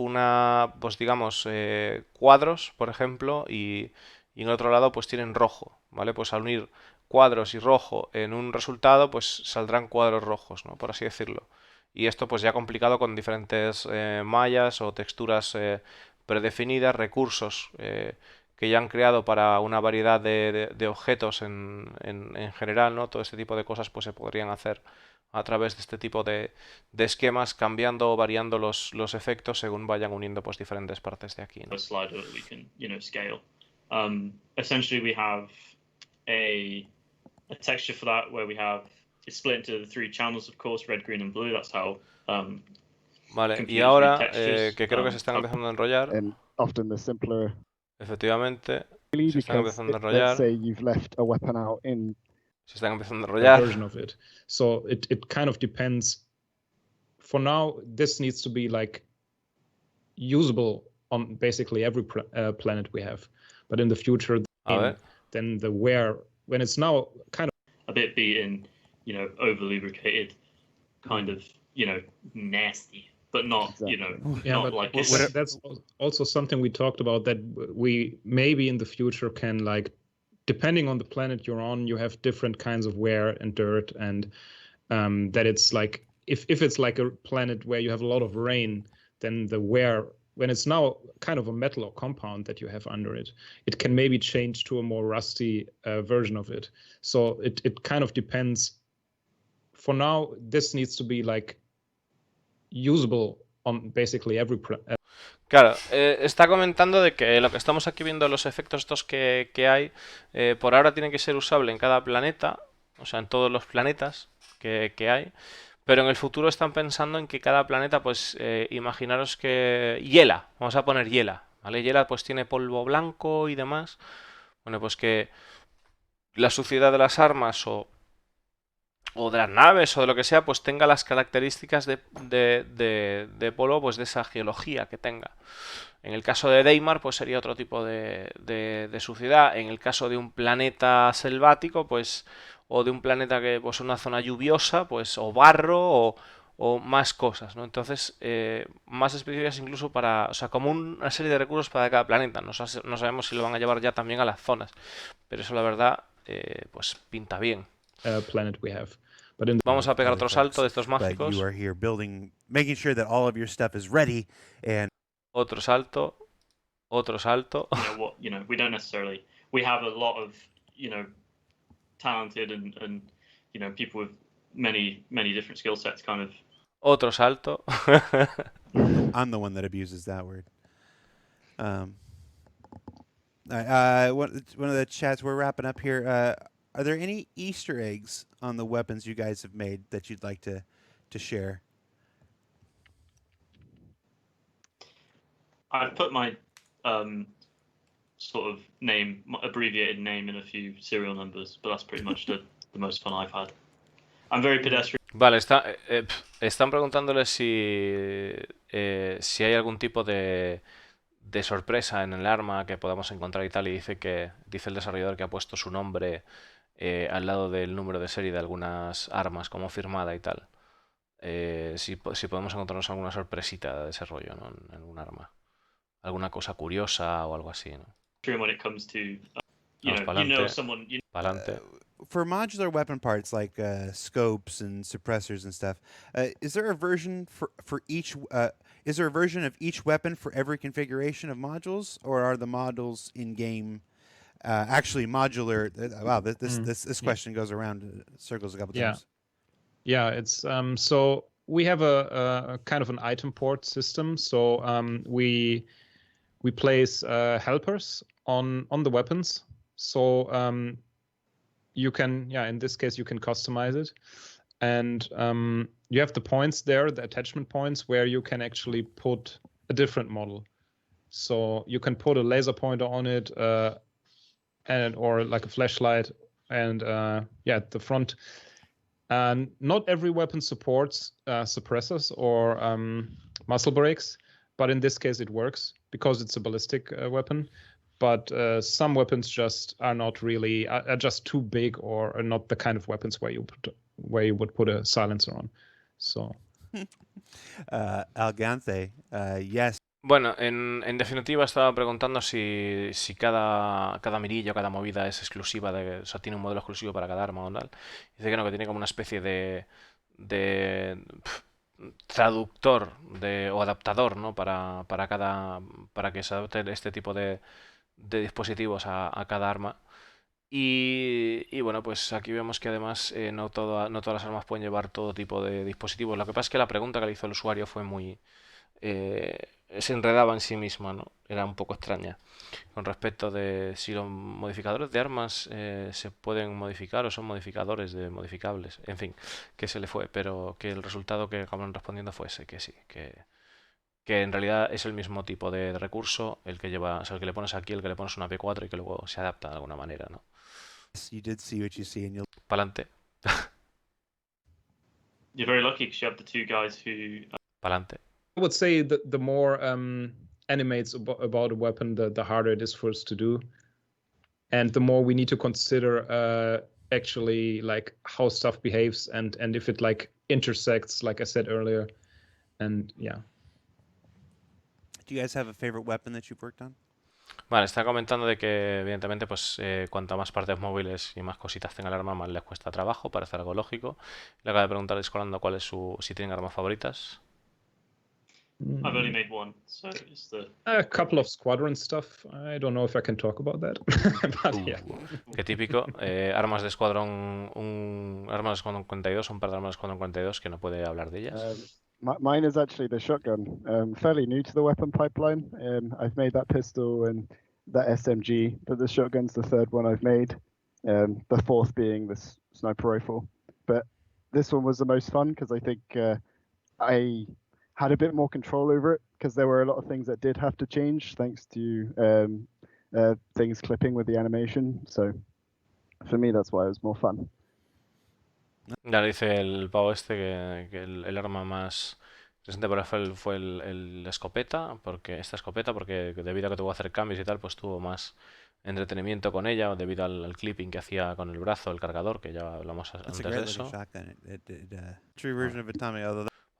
pues digamos, cuadros, por ejemplo, y en otro lado pues tienen rojo, ¿vale? Pues al unir cuadros y rojo en un resultado, pues saldrán cuadros rojos, ¿no? Por así decirlo. Y esto pues ya complicado con diferentes mallas o texturas predefinidas, recursos que ya han creado para una variedad de objetos en general, ¿no? Todo este tipo de cosas pues se podrían hacer a través de este tipo de esquemas, cambiando o variando los efectos según vayan uniendo pues diferentes partes de aquí, ¿no? a slider that we can, scale. Essentially, we have a texture for that where we have it's split into the three channels, of course, red, green, and blue. That's how Vale, y computers read ahora textures. que creo que se están empezando a enrollar, And often the simpler, efectivamente, really, se están because empezando a let's enrollar, say you've left a weapon out in se están empezando a a enrollar. version of it. So it kind of depends. For now, this needs to be like usable on basically every planet we have. But in the future, A ver. then the where, when it's now kind of a bit beaten, over lubricated, kind of, nasty, but not, Exactly. yeah, not but like that's also something we talked about, that we maybe in the future can, like, depending on the planet you're on, you have different kinds of wear and dirt, and that it's like if it's like a planet where you have a lot of rain, then the wear, when it's now kind of a metal or compound that you have under it, it can maybe change to a more rusty version of it. So it kind of depends. For now, this needs to be like usable on basically every Claro, está comentando de que lo que estamos aquí viendo, los efectos estos que hay, por ahora tienen que ser usable en cada planeta, o sea, en todos los planetas que hay, pero en el futuro están pensando en que cada planeta, pues, imaginaros que hiela, vamos a poner hiela, ¿vale? Hiela pues tiene polvo blanco y demás, bueno, pues que la suciedad de las armas o de las naves o de lo que sea, pues tenga las características de polvo, pues de esa geología que tenga. En el caso de Deimar, pues sería otro tipo de suciedad. En el caso de un planeta selvático, pues, o de un planeta que, pues, una zona lluviosa, pues, o barro, o más cosas, ¿no? Entonces, más específicas incluso para, o sea, como una serie de recursos para cada planeta. No sabemos si lo van a llevar ya también a las zonas, pero eso la verdad, pues pinta bien. planet we have. Vamos a pegar other otro salto de folks, estos but mágicos. you are here building, making sure that all of your stuff is ready, and Otro salto. Otro salto. we don't necessarily. We have a lot of, talented and people with many different skill sets, kind of. Otro salto. I'm the one that abuses that word. One of the chats, we're wrapping up here. Are there any Easter eggs on the weapons you guys have made that you'd like to share? I've put my sort of name, my abbreviated name, in a few serial numbers, but that's pretty much the most fun I've had. I'm very pedestrian. Vale, están preguntándole si hay algún tipo de sorpresa en el arma que podamos encontrar y tal, y dice el desarrollador que ha puesto su nombre al lado del número de serie de algunas armas como firmada y tal. Si podemos encontrarnos alguna sorpresita de ese rollo, ¿no? En algún arma. Alguna cosa curiosa o algo así, ¿no? When it comes to, Vamos pa'lante, someone. pa'lante. For modular weapon parts like scopes and suppressors and stuff, is there a version for each? Is there a version of each weapon for every configuration of modules, or are the modules in game actually modular? Wow, this question goes around circles a couple times. Yeah, it's so we have a kind of an item port system. So we place helpers on the weapons. So you can, in this case, you can customize it, and you have the points there, the attachment points, where you can actually put a different model. So you can put a laser pointer on it, or like a flashlight, and at the front. Not every weapon supports suppressors or muzzle brakes, but in this case it works because it's a ballistic weapon. But some weapons just are not really are just too big, or are not the kind of weapons where you would put a silencer on. So, Algante, yes. Bueno, en definitiva estaba preguntando si cada mirilla o cada movida es exclusiva, o sea, tiene un modelo exclusivo para cada arma o tal. Dice que no, que tiene como una especie de traductor o adaptador, ¿no? Para que se adapte este tipo de dispositivos a cada arma. Y bueno, pues aquí vemos que además no todas las armas pueden llevar todo tipo de dispositivos. Lo que pasa es que la pregunta que le hizo el usuario fue muy... se enredaba en sí misma, ¿no? Era un poco extraña. Con respecto de si los modificadores de armas se pueden modificar o son modificadores de modificables. En fin, que se le fue, pero que el resultado que acabaron respondiendo fue ese, que sí, que en realidad es el mismo tipo de recurso, el que lleva, o sea, el que le pones aquí, el que le pones una P4 y que luego se adapta de alguna manera, ¿no? You did see what you see, and you'll... Pa'lante. You're very lucky because you have the two guys who. Pa'lante. I would say that the more animates about a weapon, the harder it is for us to do, and the more we need to consider actually like how stuff behaves and if it like intersects, like I said earlier, and yeah. Do you guys have a favorite weapon that you've worked on? Vale, está comentando de que evidentemente pues cuanto más partes móviles y más cositas tenga el arma, más les cuesta trabajo, parece algo lógico. Le acaba de preguntar Discolando cuál es si tienen armas favoritas. I've only made one, so it's a couple of squadron stuff. I don't know if I can talk about that, but yeah. Qué típico. Armas de escuadrón, armas de escuadrón 42, un par de armas de escuadrón 42 que no puede hablar de ellas. Mine is actually the shotgun. Fairly new to the weapon pipeline. I've made that pistol and that SMG, but the shotgun's the third one I've made. The fourth being this sniper rifle. But this one was the most fun because I think I had a bit more control over it because there were a lot of things that did have to change thanks to things clipping with the animation. So for me, that's why it was more fun. Ya dice el pavo este que el arma más interesante para él fue esta escopeta, porque debido a que tuvo que hacer cambios y tal, pues tuvo más entretenimiento con ella, debido al clipping que hacía con el brazo, el cargador, que ya hablamos antes de eso.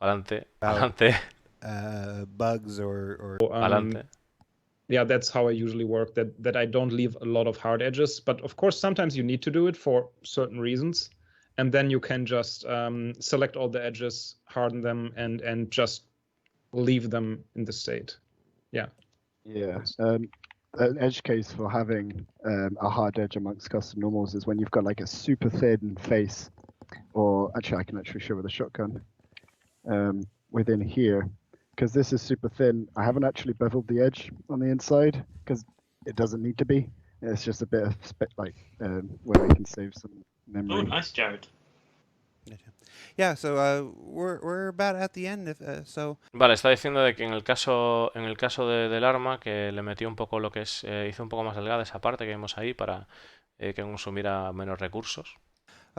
Adelante, adelante. Bugs or Adelante. Yeah, that's how I usually work, that I don't leave a lot of hard edges, but of course sometimes you need to do it for certain reasons, and then you can just select all the edges, harden them, and just leave them in the state. Yeah. An edge case for having a hard edge amongst custom normals is when you've got like a super thin face, or actually I can actually show with a shotgun within here, because this is super thin. I haven't actually beveled the edge on the inside because it doesn't need to be. It's just a bit of where I can save some memory. Oh, nice, Jared. Yeah, so we're about at the end. Vale, está diciendo de que en el caso del arma, que le metió un poco lo que es, hizo un poco más delgada esa parte que vimos ahí para que consumiera menos recursos.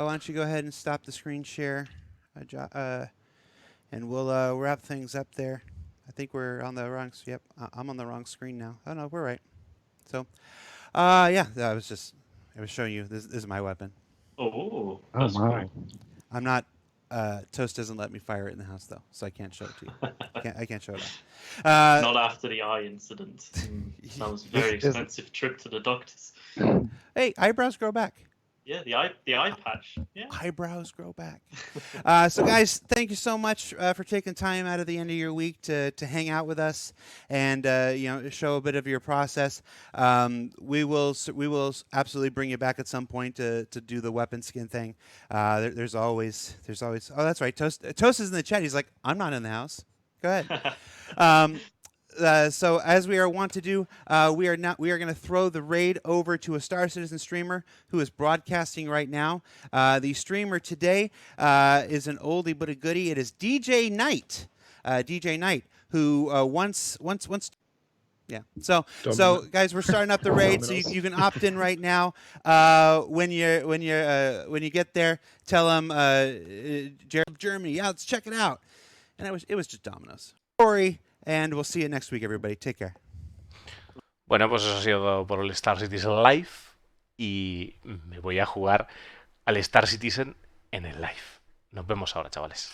why don't you go ahead and stop the screen share, and we'll wrap things up there. I think we're on the wrong. Yep, I'm on the wrong screen now. Oh no, we're right. So, yeah, I was showing you. This is my weapon. Oh, Oh that's wow. great. I'm not. Toast doesn't let me fire it in the house though, so I can't show it to you. I can't show it off. Not after the eye incident. Sounds a very expensive trip to the doctors. Hey, eyebrows grow back. Yeah, the eye patch. Yeah. Eyebrows grow back. So, guys, thank you so much for taking time out of the end of your week to hang out with us and show a bit of your process. We will absolutely bring you back at some point to do the weapon skin thing. There's always. Oh, that's right. Toast is in the chat. He's like, I'm not in the house. Go ahead. So as we are wont to do, we are going to throw the raid over to a Star Citizen streamer who is broadcasting right now. The streamer today is an oldie but a goodie. It is DJ Knight. DJ Knight, who once. Yeah. So guys, we're starting up the raid, so you can opt in right now. When you get there, tell them Germany. Yeah, let's check it out. And it was just Domino's. Sorry. And we'll see you next week, everybody. Take care. Bueno, pues eso ha sido todo por el Star Citizen Live y me voy a jugar al Star Citizen en el live. Nos vemos ahora, chavales.